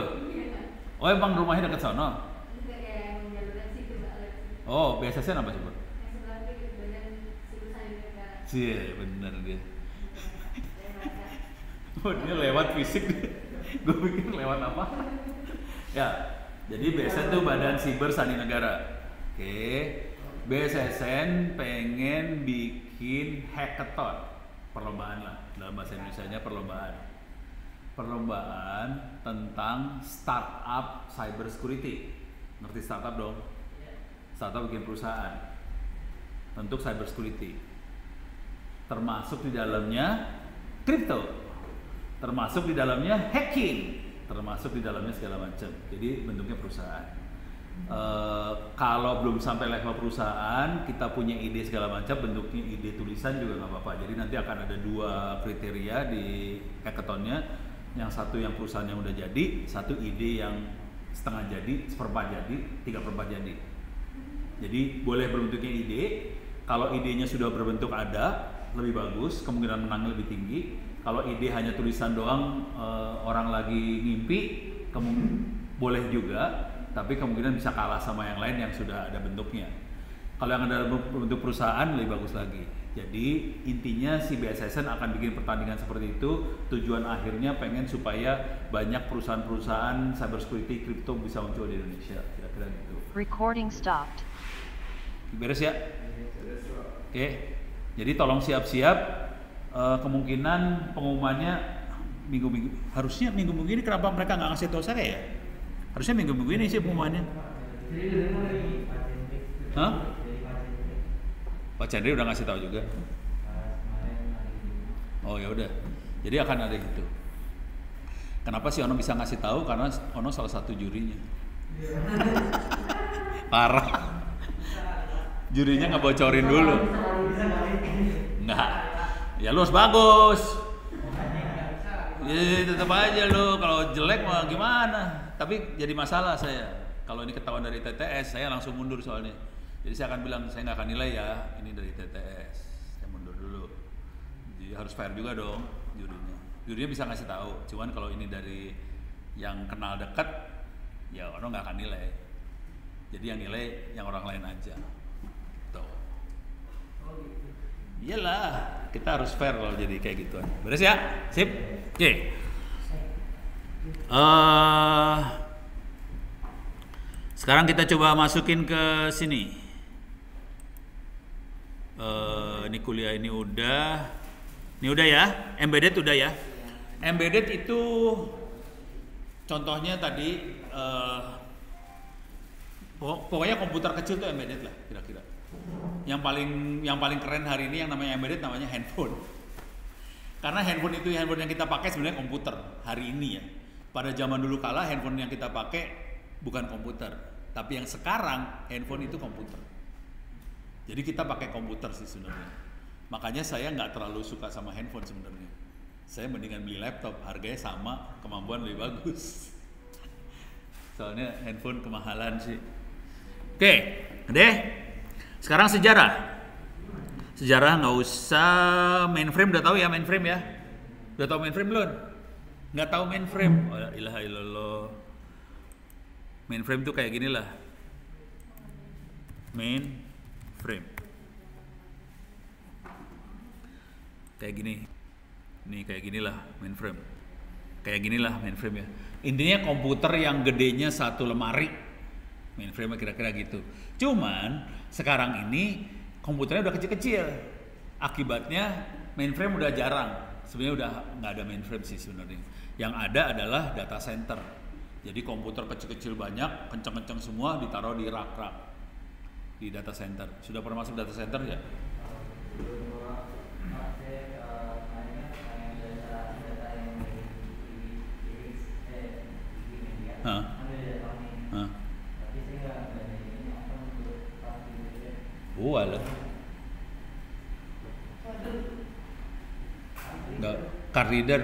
Oh emang rumahnya dekat sana? Oh BSSN apa coba? Sih bener dia. Oh dia lewat fisik. Gue pikir lewat apa? Ya, jadi BSSN itu Badan Siber Sandi Negara. Oke, BSSN pengen bikin hackathon, perlombaan lah, dalam bahasa Indonesianya perlombaan tentang startup cyber security. Ngerti startup dong? Startup bikin perusahaan untuk cyber security, termasuk di dalamnya crypto, termasuk di dalamnya hacking, termasuk di dalamnya segala macam. Jadi bentuknya perusahaan. Kalau belum sampai level perusahaan, kita punya ide segala macam, bentuknya ide tulisan juga nggak apa-apa. Jadi nanti akan ada 2 kriteria di hackathonnya. Yang satu yang perusahaan yang udah jadi, satu ide yang setengah jadi, seperempat jadi, 3/4 jadi. Jadi boleh berbentuknya ide. Kalau idenya sudah berbentuk ada, lebih bagus, kemungkinan menangnya lebih tinggi. Kalau ide hanya tulisan doang, orang lagi ngimpi, boleh juga, tapi kemungkinan bisa kalah sama yang lain yang sudah ada bentuknya. Kalau yang ada bentuk perusahaan lebih bagus lagi. Jadi intinya si BSSN akan bikin pertandingan seperti itu. Tujuan akhirnya pengen supaya banyak perusahaan-perusahaan cybersecurity crypto bisa muncul di Indonesia. Kira-kira gitu. Recording stopped. Beres ya? Oke. Jadi tolong siap-siap. Kemungkinan pengumumannya minggu-minggu. Harusnya minggu-minggu ini kenapa mereka nggak ngasih tahu saya ya? Harusnya minggu-minggu ini sih pengumumannya. Hah? Pak Chandri udah ngasih tahu juga. Oh ya udah. Jadi akan ada gitu. Kenapa sih Ono bisa ngasih tahu? Karena Ono salah satu jurinya. Parah. Jurinya ngebocorin dulu. Enggak. Ya lu harus bagus. Ya tetap aja lu, kalau jelek mah gimana? Tapi jadi masalah saya. Kalau ini ketahuan dari TTS, saya langsung mundur soalnya. Jadi saya akan bilang saya nggak akan nilai ya, ini dari TTS. Saya mundur dulu. Jadi harus fair juga dong jurinya. Jurinya bisa ngasih tahu. Cuman kalau ini dari yang kenal dekat, ya orang nggak akan nilai. Jadi yang nilai yang orang lain aja. Tuh. Iyalah, kita harus fair kalau jadi kayak gituan. Beres ya? Sip? Oke. Sekarang kita coba masukin ke sini. Ini kuliah ini udah ya. Embedded udah ya. Embedded itu contohnya tadi pokoknya komputer kecil tuh embedded lah kira-kira. Yang paling keren hari ini yang namanya embedded namanya handphone. Karena handphone yang kita pakai sebenarnya komputer hari ini ya. Pada zaman dulu kala handphone yang kita pakai bukan komputer, tapi yang sekarang handphone itu komputer. Jadi kita pakai komputer sih sebenarnya. Makanya saya nggak terlalu suka sama handphone sebenarnya. Saya mendingan beli laptop, harganya sama, kemampuan lebih bagus. Soalnya handphone kemahalan sih. Oke, deh. Sekarang sejarah. Sejarah nggak usah mainframe, udah tahu ya mainframe ya? Udah tahu mainframe belum? Nggak tahu mainframe? Oh, la ilaha illallah. Mainframe tuh kayak gini lah. Mainframe. Kayak gini. Nih kayak ginilah mainframe. Kayak ginilah mainframe ya. Intinya komputer yang gedenya satu lemari. Mainframe kira-kira gitu. Cuman sekarang ini komputernya udah kecil-kecil. Akibatnya mainframe udah jarang. Sebenarnya udah nggak ada mainframe sih sebenarnya. Yang ada adalah data center. Jadi komputer kecil-kecil banyak, kencang-kencang semua ditaruh di rak-rak di data center. Sudah pernah masuk data center ya? Hah? Hah? Alah. Enggak, card reader.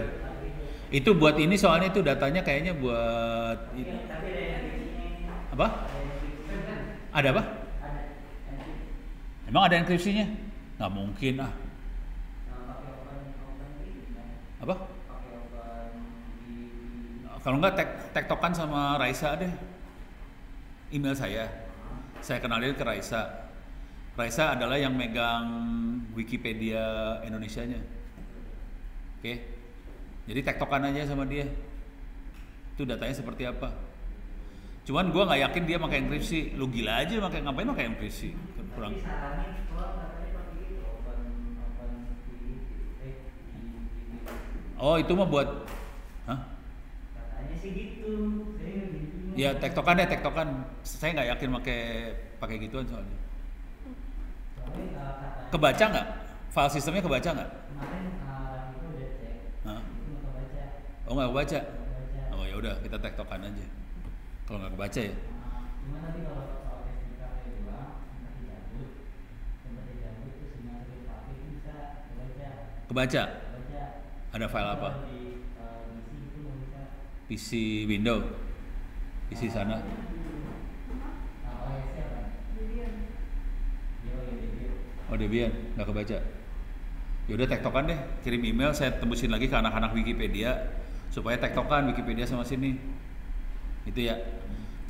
Itu buat ini soalnya itu datanya kayaknya buat apa? Ada apa? Emang ada enkripsinya? Nggak mungkin ah. Apa? Kalau nggak tektokan sama Raisa deh. Email saya kenalin ke Raisa. Raisa adalah yang megang Wikipedia Indonesianya. Oke. Jadi tektokan aja sama dia. Itu datanya seperti apa. Cuman gue nggak yakin dia pakai enkripsi. Lu gila aja ngapain pakai enkripsi? Kurang. Oh, itu mah buat hah? Katanya sih gitu. Ya tektokan deh, tektokan. Saya nggak yakin pakai gituan soalnya. Kebaca nggak? File sistemnya kebaca nggak? Kemarin itu udah cek. Hah? Itu nggak kebaca. Oh nggak kebaca? Kebaca. Oh ya udah kita tektokan aja. Kalau nggak kebaca ya. Cuma tadi kalau soal SDK doang, sempat dicabut terus dimasukin pakai itu bisa kebaca. Kebaca? Kebaca. Ada file apa? Di PC itu nggak bisa. PC Windows? PC sana? OS apa? Debian. Oh Debian, nggak kebaca. Yaudah tektokan deh, kirim email saya tembusin lagi ke anak-anak Wikipedia supaya tektokan Wikipedia sama sini. Itu ya.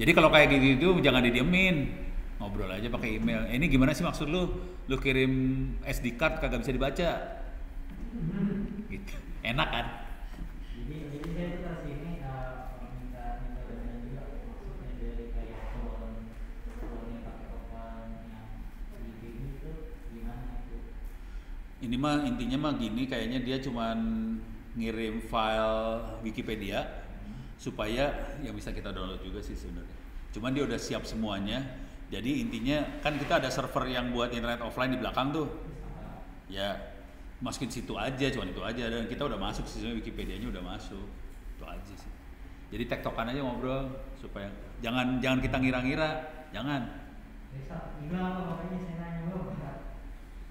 Jadi kalau kayak gitu jangan didiemin, ngobrol aja pakai email. Ini gimana sih maksud lu? Lu kirim SD card kagak bisa dibaca. Gitu. Enak kan? Jadi saya tuh kasih ini minta bagian juga maksudnya dari kayak soalnya pakai open yang di itu gimana itu? Ini mah intinya mah gini, kayaknya dia cuman ngirim file Wikipedia supaya yang bisa kita download juga sih sebenarnya. Cuman dia udah siap semuanya. Jadi intinya kan kita ada server yang buat internet offline di belakang tuh. Ya, masukin situ aja, cuman itu aja dan kita udah masuk sistemnya Wikipedianya udah masuk. Itu aja sih. Jadi tektokan aja ngobrol supaya jangan kita ngira-ngira, jangan. Gimana makanya saya nanya lo, Pak?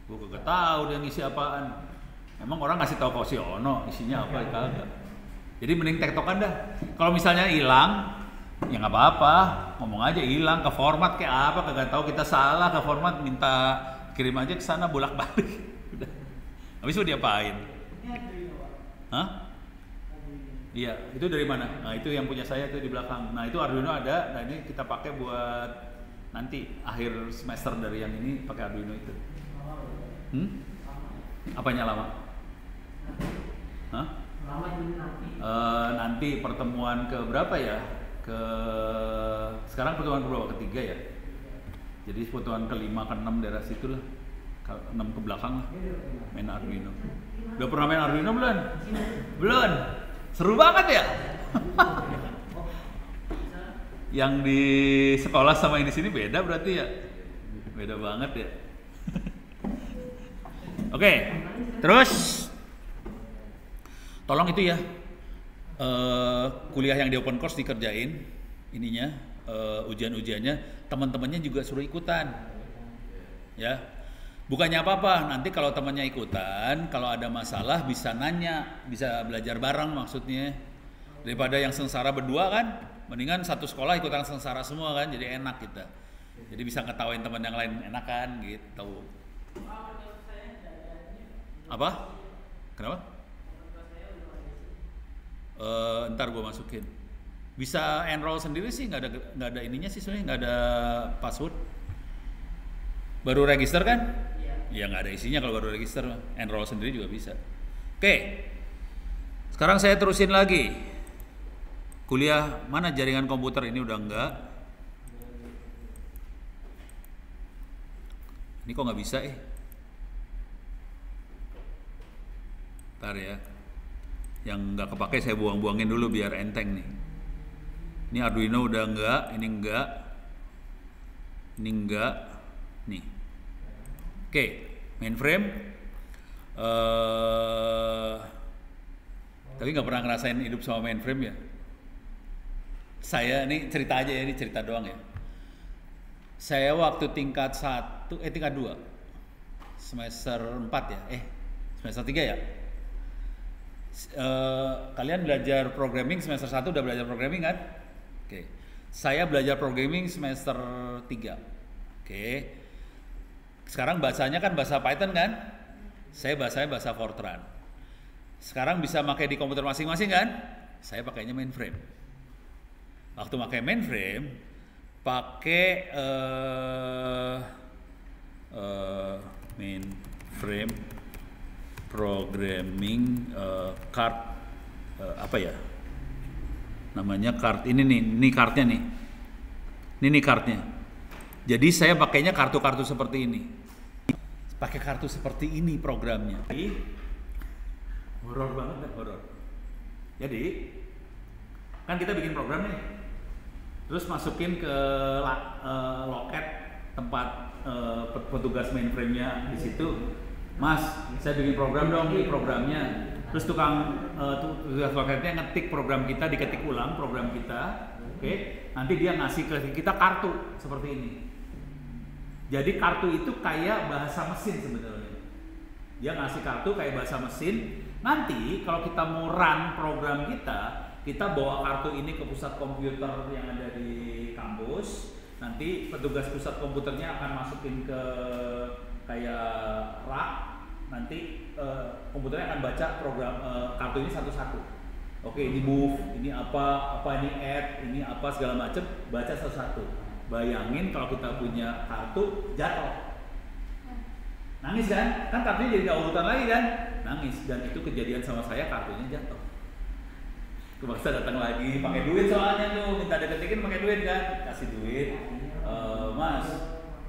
Gua kagak tahu dia ngisi apaan. Emang orang ngasih tahu kok si Ono isinya apa kagak. Jadi mending tektokan dah. Kalau misalnya hilang, ya nggak apa-apa, ngomong aja hilang ke format kayak apa, kagak tahu kita salah ke format, minta kirim aja ke sana bolak-balik. Udah. Habis itu diapain? Hah? Iya, itu dari mana? Nah itu yang punya saya tuh di belakang. Nah itu Arduino ada, nah ini kita pakai buat nanti akhir semester dari yang ini pakai Arduino itu. Apanya lama? Hah? Lama itu nanti. Nanti pertemuan ke berapa ya? Sekarang pertemuan ke berapa? Ketiga ya? Jadi pertemuan ke-5, ke-6 daerah situ lah. Ke-6 ke belakang lah. Main Arduino. Udah pernah main Arduino belum? Belum. Seru banget ya? Yang di sekolah sama yang di sini beda berarti ya? Beda banget ya. Oke, terus Tolong itu ya, kuliah yang di open course dikerjain ininya, ujian-ujiannya, teman-temannya juga suruh ikutan, ya. Bukannya apa-apa, nanti kalau temannya ikutan, kalau ada masalah bisa nanya, bisa belajar bareng maksudnya. Daripada yang sengsara berdua kan, mendingan satu sekolah ikutan sengsara semua kan, jadi enak kita. Jadi bisa ngetawain teman yang lain enak kan, gitu. Apa? Kenapa? Ntar gue masukin. Bisa enroll sendiri sih, nggak ada ininya sih sebenarnya, nggak ada password. Baru register kan? Ya nggak ada isinya kalau baru register, enroll sendiri juga bisa. Oke, sekarang saya terusin lagi. Kuliah mana jaringan komputer ini udah enggak? Ini kok nggak bisa Ntar ya. Yang nggak kepake saya buang-buangin dulu biar enteng nih. Ini Arduino udah enggak, ini enggak. Ini enggak. Nih. Oke, mainframe. Tapi nggak pernah ngerasain hidup sama mainframe ya. Saya ini cerita aja ya, ini cerita doang ya. Saya waktu tingkat 2 semester 4 ya, semester 3 ya. Kalian belajar programming semester 1 udah belajar programming kan? Oke. Saya belajar programming semester 3. Oke. Sekarang bahasanya kan bahasa Python kan? Saya bahasanya bahasa Fortran. Sekarang bisa pakai di komputer masing-masing kan? Saya pakainya mainframe. Waktu pakai mainframe, pakai mainframe programming card, apa ya? Namanya card ini cardnya nih. Ini cardnya. Jadi saya pakainya kartu-kartu seperti ini. Pakai kartu seperti ini programnya. Horor banget, horor. Jadi kan kita bikin program nih, terus masukin ke loket tempat petugas mainframe-nya di situ. Mas, saya bikin program dong, nih programnya. Terus tukang tugas loketnya ngetik program kita, diketik ulang program kita. Oke, nanti dia ngasih ke kita kartu seperti ini. Jadi kartu itu kayak bahasa mesin sebenarnya. Dia ngasih kartu kayak bahasa mesin. Nanti kalau kita mau run program kita bawa kartu ini ke pusat komputer yang ada di kampus. Nanti petugas pusat komputernya akan masukin ke kayak rak. Nanti komputernya akan baca program kartu ini satu-satu. Oke, ini move, ini apa ini add, ini apa segala macam, baca satu-satu. Bayangin kalau kita punya kartu jatuh, nangis kan? Kan kartunya jadi nggak urutan lagi kan? Nangis. Dan itu kejadian sama saya, kartunya jatuh. Kebaksa datang lagi, pakai duit soalnya tuh, minta diketikin pakai duit kan? Kasih duit, Mas,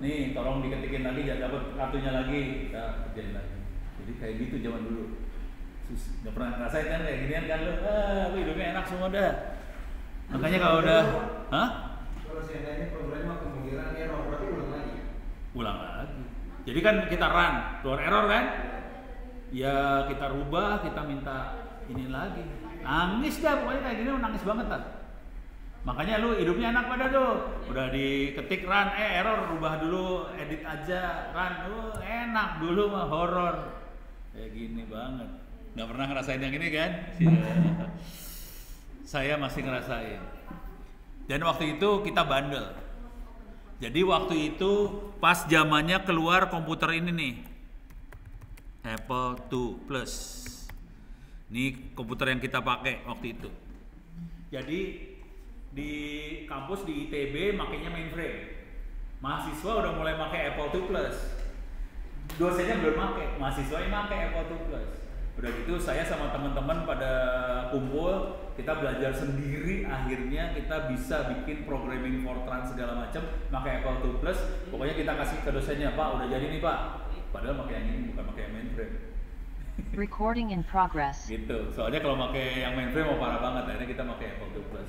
nih tolong diketikin lagi, jangan dapat kartunya lagi, kita kerjain lagi. Jadi kayak gitu zaman dulu. Nggak pernah ngerasain kan kayak ginian kan lu hidupnya enak semua dah. Makanya kalau udah, Kalau seandainya programnya kemungkinan error, berarti ulang lagi. Jadi kan kita run, keluar error kan? Ya kita rubah, kita minta ini lagi. Nangis dah, pokoknya kayak gini nangis banget kan. Makanya lu hidupnya enak pada tuh. Udah diketik run, error, rubah dulu, edit aja, run. Enak dulu mah horor. Kayak gini banget. Nggak pernah ngerasain yang ini kan? Saya masih ngerasain. Dan waktu itu kita bandel. Jadi waktu itu pas zamannya keluar komputer ini nih, Apple II Plus. Ini komputer yang kita pakai waktu itu. Jadi di kampus di ITB makainya mainframe. Mahasiswa udah mulai pakai Apple II Plus. Dosennya belum pakai, mahasiswanya pakai Apple II Plus. Udah gitu saya sama teman-teman pada kumpul, kita belajar sendiri, akhirnya kita bisa bikin programming Fortran segala macam pakai Apple II Plus. Pokoknya kita kasih ke dosennya, Pak udah jadi nih Pak, padahal pakai yang ini bukan pakai yang mainframe. Recording in progress. Gitu, soalnya kalau pakai yang mainframe mau parah banget, akhirnya kita pakai Apple II Plus.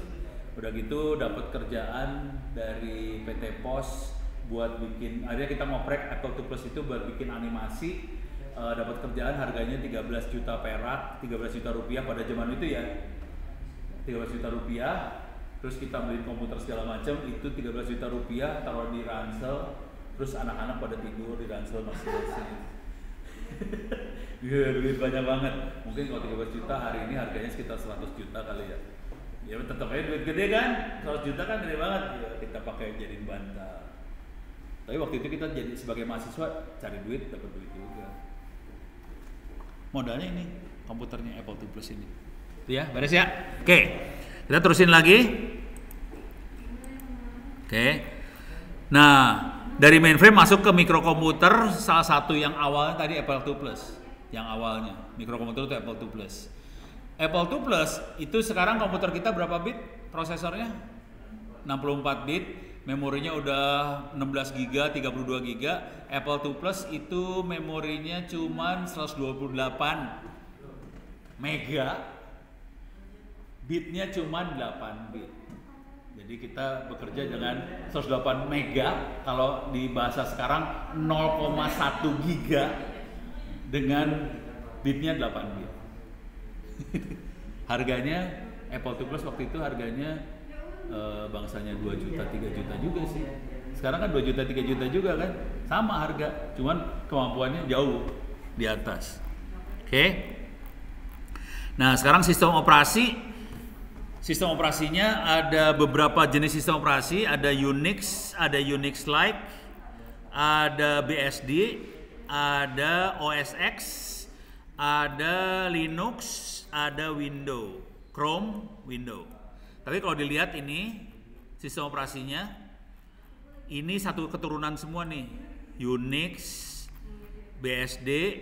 Udah gitu dapat kerjaan dari PT Pos buat bikin, akhirnya kita ngoprek Apple II Plus itu buat bikin animasi dapat kerjaan harganya 13 juta perak, 13 juta rupiah pada zaman itu ya. 13 juta rupiah, terus kita beli komputer segala macam, itu 13 juta rupiah taruh di ransel, terus anak-anak pada tidur di ransel masing-masing. Iya, duit banyak banget. Mungkin kalau 13 juta hari ini harganya sekitar 100 juta kali ya. Ya tetap aja duit gede kan, 100 juta kan gede banget. Ya, kita pakai jadiin bantal. Tapi waktu itu kita jadi sebagai mahasiswa cari duit, dapat duit juga. Modalnya ini komputernya Apple II Plus ini. Itu ya, beres ya. Oke, kita terusin lagi. Oke. Nah, dari mainframe masuk ke mikrokomputer, salah satu yang awalnya tadi Apple II Plus. Yang awalnya mikrokomputer itu Apple II Plus. Apple II Plus itu sekarang komputer kita berapa bit prosesornya? 64 bit. Memorinya udah 16 GB, 32 GB. Apple II Plus itu memorinya cuman 128 mega. Bitnya cuman 8 bit. Jadi kita bekerja dengan 128 mega, kalau di bahasa sekarang 0,1 giga dengan bitnya 8 bit. Harganya Apple II Plus waktu itu harganya bangsanya 2 juta 3 juta juga sih. Sekarang kan 2 juta 3 juta juga kan, sama harga, cuman kemampuannya jauh di atas. Oke. Nah sekarang sistem operasinya ada beberapa jenis sistem operasi, ada Unix, ada Unix-like, ada BSD, ada OS X, ada Linux, ada Windows, Chrome, Windows. Tapi kalau dilihat ini sistem operasinya, ini satu keturunan semua nih, Unix, BSD,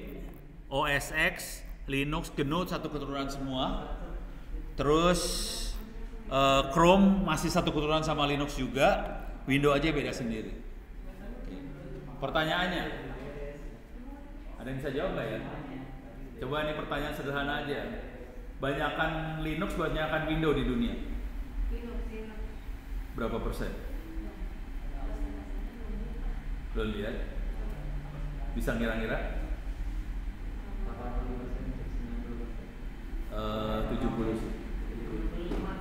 OS X, Linux, GNU satu keturunan semua. Terus Chrome masih satu keturunan sama Linux juga, Windows aja beda sendiri. Pertanyaannya, ada yang bisa jawab nggak ya? Coba ini pertanyaan sederhana aja. Banyakan Linux, banyakan Windows di dunia? Berapa persen? Belum lihat? Bisa ngira-ngira?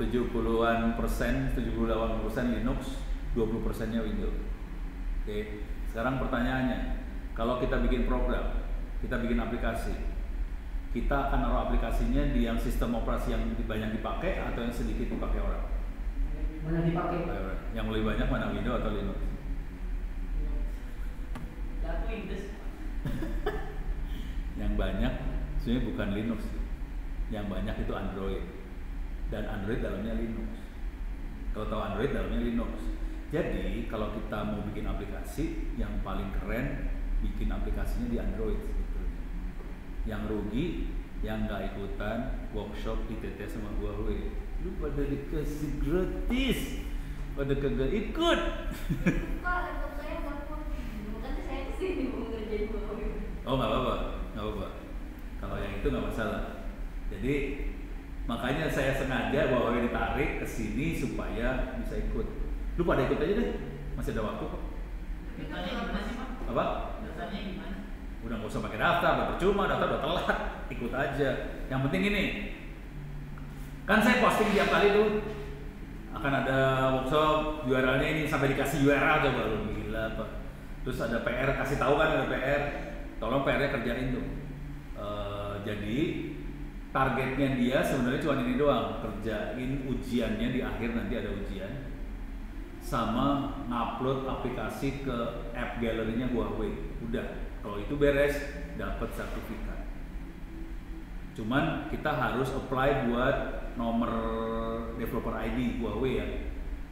70-an persen, 78% Linux, 20%-nya Windows. Oke, sekarang pertanyaannya, kalau kita bikin program, kita bikin aplikasi, kita akan naruh aplikasinya di yang sistem operasi yang banyak dipakai atau yang sedikit dipakai orang? Mana dipakai? Yang lebih banyak mana, Windows atau Linux? Yang banyak sebenarnya bukan Linux, yang banyak itu Android, dan Android dalamnya Linux. Kalau tahu Android dalamnya Linux. Jadi kalau kita mau bikin aplikasi, yang paling keren bikin aplikasinya di Android sebetulnya. Yang rugi yang nggak ikutan workshop ITT sama Huawei. Lu pada dikasih gratis, pada kagak ikut. Oh nggak apa-apa. Kalau yang itu nggak masalah. Jadi makanya saya sengaja Huawei ditarik ke sini supaya bisa ikut. Lu pada ikut aja deh, masih ada waktu kok. Datanya gimana sih Pak? Apa? Datanya gimana? Udah nggak usah pakai daftar, udah percuma, daftar udah telat, ikut aja. Yang penting ini, kan saya posting tiap kali tuh akan ada workshop, URL-nya ini sampai dikasih URL coba lu, gila apa. Terus ada PR, kasih tahu kan ada PR, tolong PR-nya kerjain tuh. Jadi targetnya dia sebenarnya cuma ini doang, kerjain ujiannya di akhir, nanti ada ujian, sama ngupload aplikasi ke app gallery-nya Huawei. Udah, kalau itu beres dapat sertifikat. Cuman kita harus apply buat nomor developer ID Huawei ya.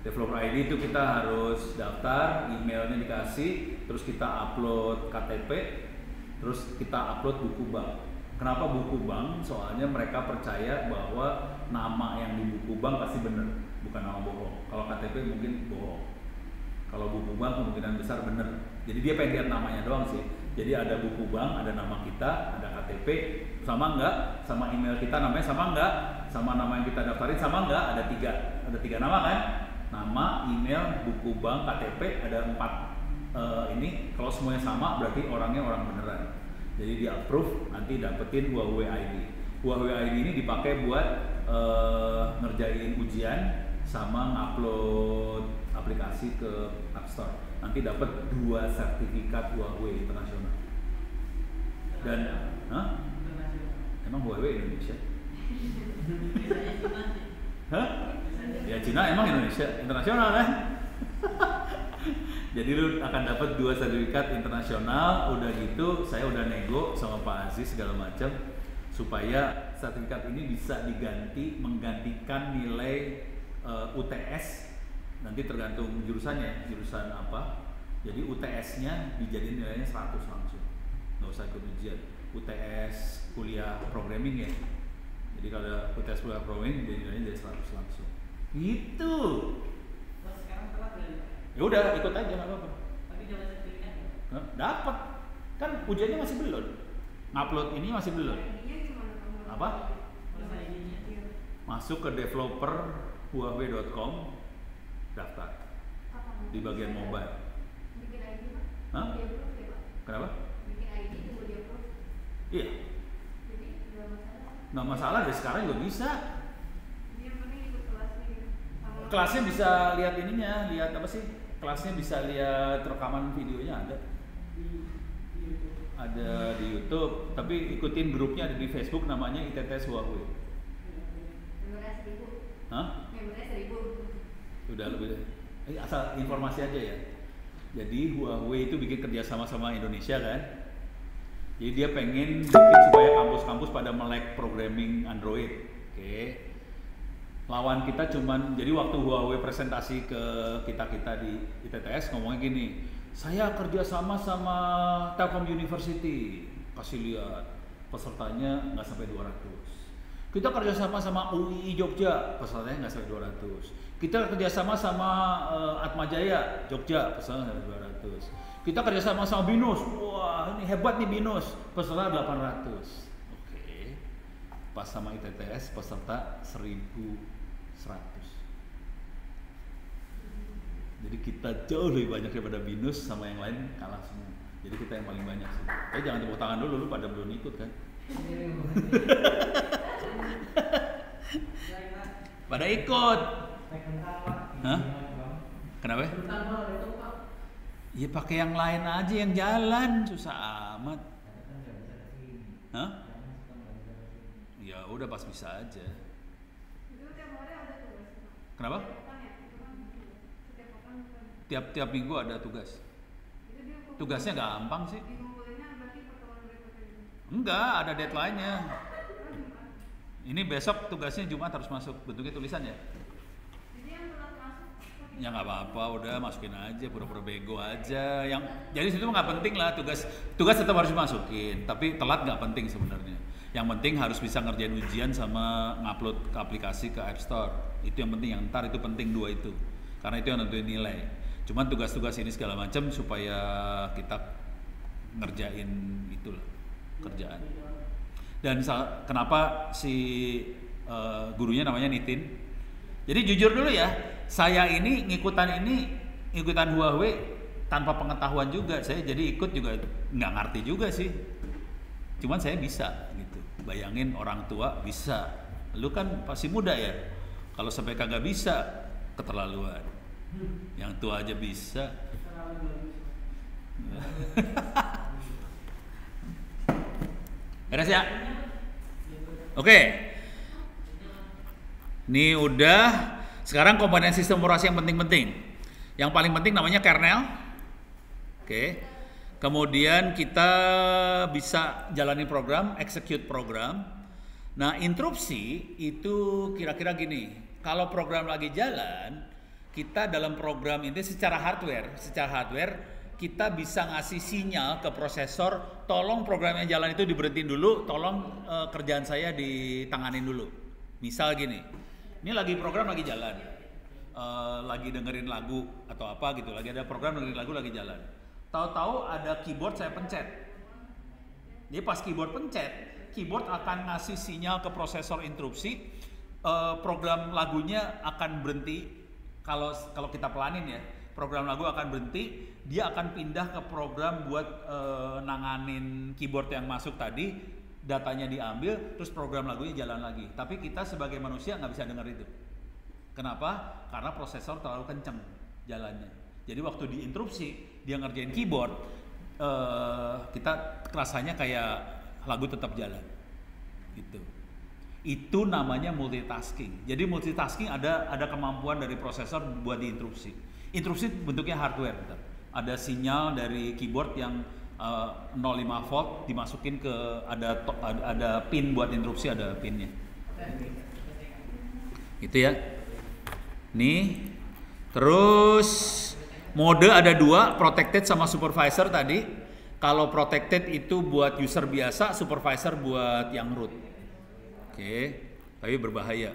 Developer ID itu kita harus daftar, emailnya dikasih, terus kita upload KTP, terus kita upload buku bank. Kenapa buku bank? Soalnya mereka percaya bahwa nama yang di buku bank pasti benar, bukan nama bohong. Kalau KTP mungkin bohong. Kalau buku bank kemungkinan besar benar. Jadi dia pengen lihat namanya doang sih. Jadi ada buku bank, ada nama kita, ada KTP, sama enggak? Sama email kita namanya sama enggak? Sama nama yang kita daftarin sama enggak? Ada tiga nama kan? Nama, email, buku bank, KTP, ada 4 ini. Kalau semuanya sama berarti orangnya orang beneran. Jadi di approve, nanti dapetin Huawei ID. Huawei ID ini dipakai buat ngerjain ujian sama ngupload aplikasi ke App Store. Nanti dapat 2 sertifikat Huawei internasional. Dan, emang Huawei Indonesia? Hah? Ya Cina emang Indonesia, internasional kan? Jadi lu akan dapat 2 sertifikat internasional. Udah gitu, saya udah nego sama Pak Aziz segala macam supaya sertifikat ini bisa menggantikan nilai UTS. Nanti tergantung jurusannya, jurusan apa. Jadi UTS-nya dijadiin nilainya 100 langsung. Nggak usah ikut ujian. UTS kuliah programming ya. Jadi kalau UTS kuliah programming nilainya jadi 100 langsung. Gitu. Sekarang telat Ya udah ikut aja nggak apa-apa. tapi dapat sertifikat ya? Dapat. Kan ujiannya masih belum. Ngupload ini masih belum. Apa? Masuk ke developer huawei.com, daftar di bagian mobile. Hah? Kenapa? Iya. Nggak masalah deh, sekarang juga bisa. Kelasnya bisa lihat ininya, lihat apa sih? Kelasnya bisa lihat rekaman videonya ada di YouTube, tapi ikutin grupnya ada di Facebook namanya ITTS Huawei. Hah? Udah lebih, asal informasi aja ya. Jadi Huawei itu bikin kerjasama sama Indonesia kan. Jadi dia pengen bikin supaya kampus-kampus pada melek programming Android. Oke. Lawan kita cuman, jadi waktu Huawei presentasi ke kita di ITTS ngomongnya gini, saya kerjasama sama Telkom University, kasih lihat pesertanya nggak sampai 200. Kita kerjasama sama UI Jogja, pesertanya nggak sampai 200. Kita kerjasama sama Atmajaya Jogja, pesertanya nggak sampai 200. Kita kerjasama sama Binus, wah ini hebat nih Binus, peserta 800. Oke. Pas sama ITTS peserta 1100. Jadi kita jauh lebih banyak daripada Binus, sama yang lain kalah semua. Jadi kita yang paling banyak sih. Tapi jangan tepuk tangan dulu, lu pada belum ikut kan? Pada ikut. Hah? Kenapa? Ya pakai yang lain aja yang jalan, susah amat. Hah? Ya udah pas bisa aja. Kenapa? Tiap minggu ada tugas. Tugasnya gampang sih. Enggak, ada deadline-nya. Ini besok tugasnya Jumat harus masuk. Bentuknya tulisan ya? Ya nggak apa-apa, udah masukin aja, pura-pura bego aja. Jadi situ nggak penting lah, tugas tetap harus dimasukin. Tapi telat nggak penting sebenarnya. Yang penting harus bisa ngerjain ujian sama ngupload ke aplikasi ke App Store. Itu yang penting, yang ntar itu penting 2 itu. Karena itu yang nentuin nilai. Cuman tugas-tugas ini segala macam supaya kita ngerjain itulah kerjaan. Dan kenapa si gurunya namanya Nitin? Jadi jujur dulu ya, saya ini ngikutan Huawei tanpa pengetahuan juga. Saya jadi ikut juga nggak ngerti juga sih. Cuman saya bisa gitu. Bayangin orang tua bisa. Lu kan pasti muda ya. Kalau sampai kagak bisa, keterlaluan. Yang tua aja bisa. Beres ya? Oke. Ini udah. Sekarang komponen sistem operasi yang penting-penting. Yang paling penting namanya kernel. Oke. Kemudian kita bisa jalani program, execute program. Nah, interupsi itu kira-kira gini. Kalau program lagi jalan, kita dalam program ini secara hardware kita bisa ngasih sinyal ke prosesor, tolong programnya jalan itu diberhentiin dulu, tolong kerjaan saya ditanganin dulu. Misal gini, ini program lagi jalan, lagi dengerin lagu atau apa gitu, lagi ada program dengerin lagu lagi jalan. Tahu-tahu ada keyboard saya pencet. Jadi pas keyboard pencet, keyboard akan ngasih sinyal ke prosesor interupsi, program lagunya akan berhenti kalau kita pelanin ya. program lagu akan berhenti, dia akan pindah ke program buat nanganin keyboard yang masuk tadi, datanya diambil, terus program lagunya jalan lagi. Tapi kita sebagai manusia nggak bisa dengar itu. Kenapa? Karena prosesor terlalu kenceng jalannya. Jadi waktu diinterupsi, dia ngerjain keyboard, kita rasanya kayak lagu tetap jalan, gitu. Itu namanya multitasking. Jadi multitasking ada kemampuan dari prosesor buat diinterupsi. Interupsi bentuknya hardware, bentar. Ada sinyal dari keyboard yang 0,5 volt dimasukin ke ada pin buat interupsi, ada pinnya. Itu ya. Nih. Terus mode ada 2, protected sama supervisor tadi. Kalau protected itu buat user biasa, supervisor buat yang root. Oke, tapi berbahaya.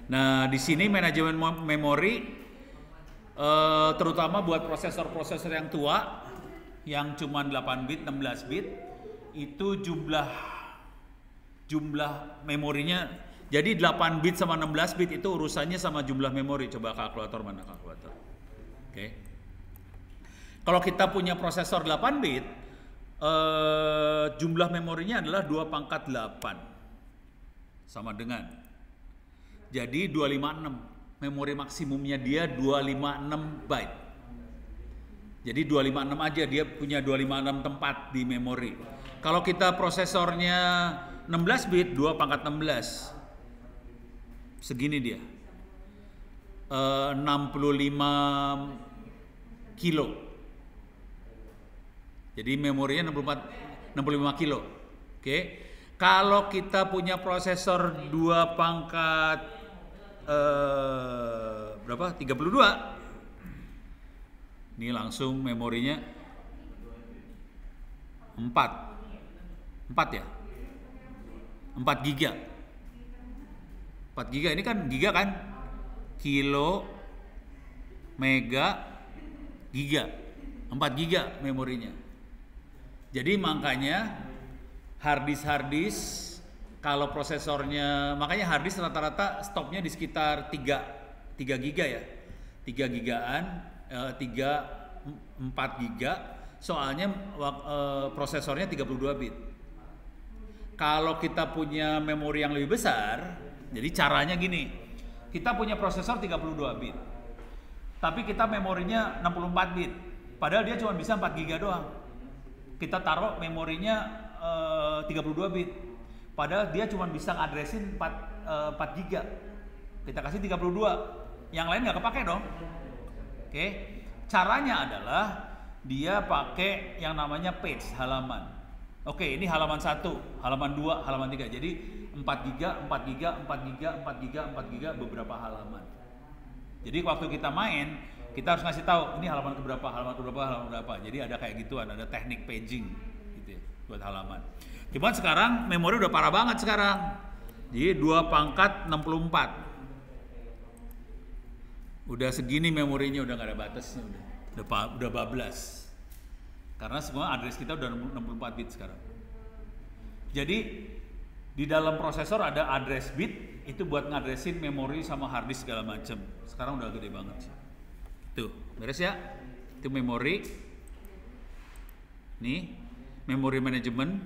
Nah, di sini manajemen memori terutama buat prosesor-prosesor yang tua yang cuma 8 bit, 16 bit, itu jumlah memorinya. Jadi 8 bit sama 16 bit itu urusannya sama jumlah memori. Coba kalkulator, mana kalkulator? Oke. Kalau kita punya prosesor 8 bit, jumlah memorinya adalah 2/8. Sama dengan, jadi 256, memori maksimumnya dia 256 byte. Jadi 256 aja dia punya 256 tempat di memori. Kalau kita prosesornya 16 bit, 2/16, segini dia, 65 kilo. Jadi memorinya 65 kilo. Oke. Kalau kita punya prosesor 32, ini langsung memorinya 4 ya, 4 giga. 4 giga ini kan giga kan, kilo, mega, giga, 4 giga memorinya. Jadi makanya harddisk kalau prosesornya, makanya harddisk rata-rata stopnya di sekitar 3 giga ya, 3 gigaan, 4 giga, soalnya prosesornya 32 bit. Kalau kita punya memori yang lebih besar, jadi caranya gini, kita punya prosesor 32 bit, tapi kita memorinya 64 bit, padahal dia cuma bisa 4 giga doang. Kita taruh memorinya 32 bit, padahal dia cuma bisa ngadresin 4 giga. Kita kasih 32, yang lain nggak kepake dong. Oke, caranya adalah dia pakai yang namanya page, halaman. Oke, ini halaman 1, halaman 2, halaman 3. Jadi 4 giga, 4 giga, 4 giga, 4 giga, 4 giga, beberapa halaman. Jadi waktu kita main, kita harus ngasih tahu ini halaman keberapa, halaman keberapa, halaman keberapa. Jadi ada kayak gituan, ada teknik paging gitu ya, buat halaman. Cuman sekarang memori udah parah banget sekarang. Jadi 2/64. Udah segini memorinya, udah nggak ada batasnya, udah bablas. Karena semua address kita udah 64 bit sekarang. Jadi di dalam prosesor ada address bit, itu buat ngadresin memori sama harddisk segala macam. Sekarang udah gede banget sih. Tuh, beres ya? Itu memori. Nih, memori manajemen.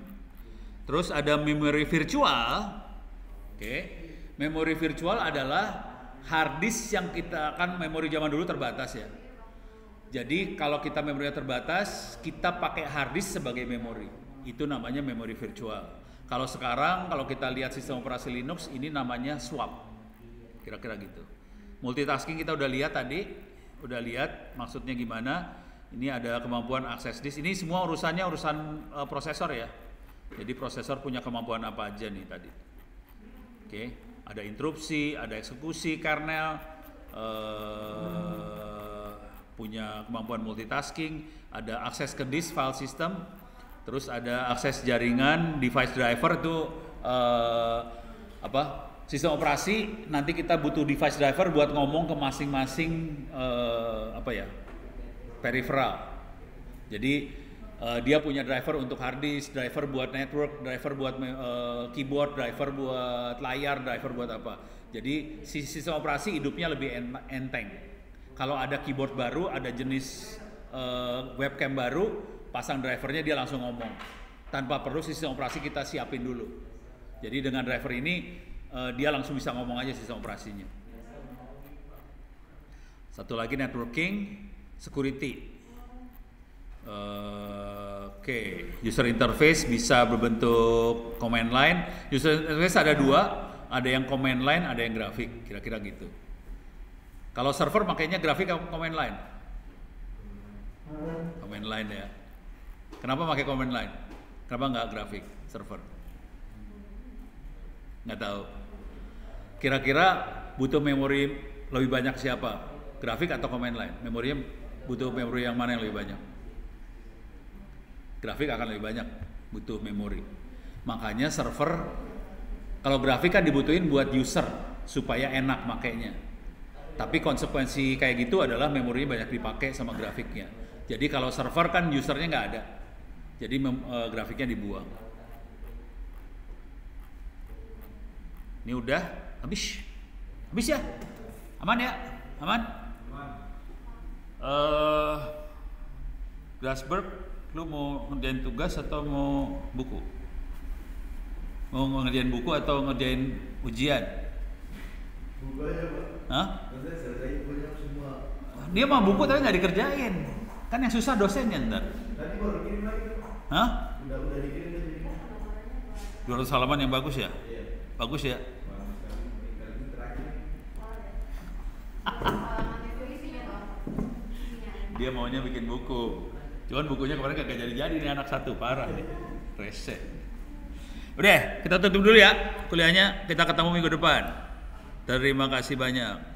Terus ada memori virtual. Oke. Memori virtual adalah harddisk yang kita, kan memori zaman dulu terbatas ya. Jadi kalau kita memorinya terbatas, kita pakai harddisk sebagai memori. Itu namanya memori virtual. Kalau sekarang, kalau kita lihat sistem operasi Linux, ini namanya swap. Kira-kira gitu. Multitasking kita udah lihat tadi. Udah lihat maksudnya gimana. Ini ada kemampuan akses disk. Ini semua urusannya urusan prosesor ya. Jadi prosesor punya kemampuan apa aja nih tadi. Oke, ada interupsi, ada eksekusi kernel, punya kemampuan multitasking, ada akses ke disk file system, terus ada akses jaringan, device driver itu sistem operasi. Nanti kita butuh device driver buat ngomong ke masing-masing peripheral. Jadi dia punya driver untuk hard disk, driver buat network, driver buat keyboard, driver buat layar, driver buat apa. Jadi sistem operasi hidupnya lebih enteng. kalau ada keyboard baru, ada jenis webcam baru, pasang drivernya dia langsung ngomong. Tanpa perlu sistem operasi kita siapin dulu. Jadi dengan driver ini dia langsung bisa ngomong aja sistem operasinya. Satu lagi networking, security. Oke, user interface bisa berbentuk command line. User interface ada dua, ada yang command line, ada yang grafik, kira-kira gitu. Kalau server makanya grafik atau command line? Command line ya. Kenapa pakai command line? Kenapa nggak grafik server? Nggak tahu. Kira-kira butuh memori lebih banyak siapa? Grafik atau command line? Memorinya butuh memori yang mana yang lebih banyak? Grafik akan lebih banyak butuh memori. Makanya server, kalau grafik kan dibutuhin buat user supaya enak makainya. Tapi konsekuensi kayak gitu adalah memorinya banyak dipakai sama grafiknya. Jadi kalau server kan usernya nggak ada, jadi grafiknya dibuang. Ini udah habis ya? Aman ya? Aman? Grasberg, lu mau ngerjain tugas atau mau buku? Mau ngerjain buku atau ngerjain ujian? Buku aja, Pak. Hah? Nanti selesai bukunya semua. Dia mau buku tapi nggak dikerjain. Kan yang susah dosennya ntar. Tadi baru kirim lagi, Pak. Hah? Udah dikirim tadi. 200 halaman yang bagus ya? Iya. Bagus ya? Bagus sekali. Ini terakhir. Dia maunya bikin buku. Cuman bukunya kemarin kagak jadi-jadi nih anak satu, parah nih. Rese. Udah, kita tutup dulu ya kuliahnya. Kita ketemu minggu depan. Terima kasih banyak.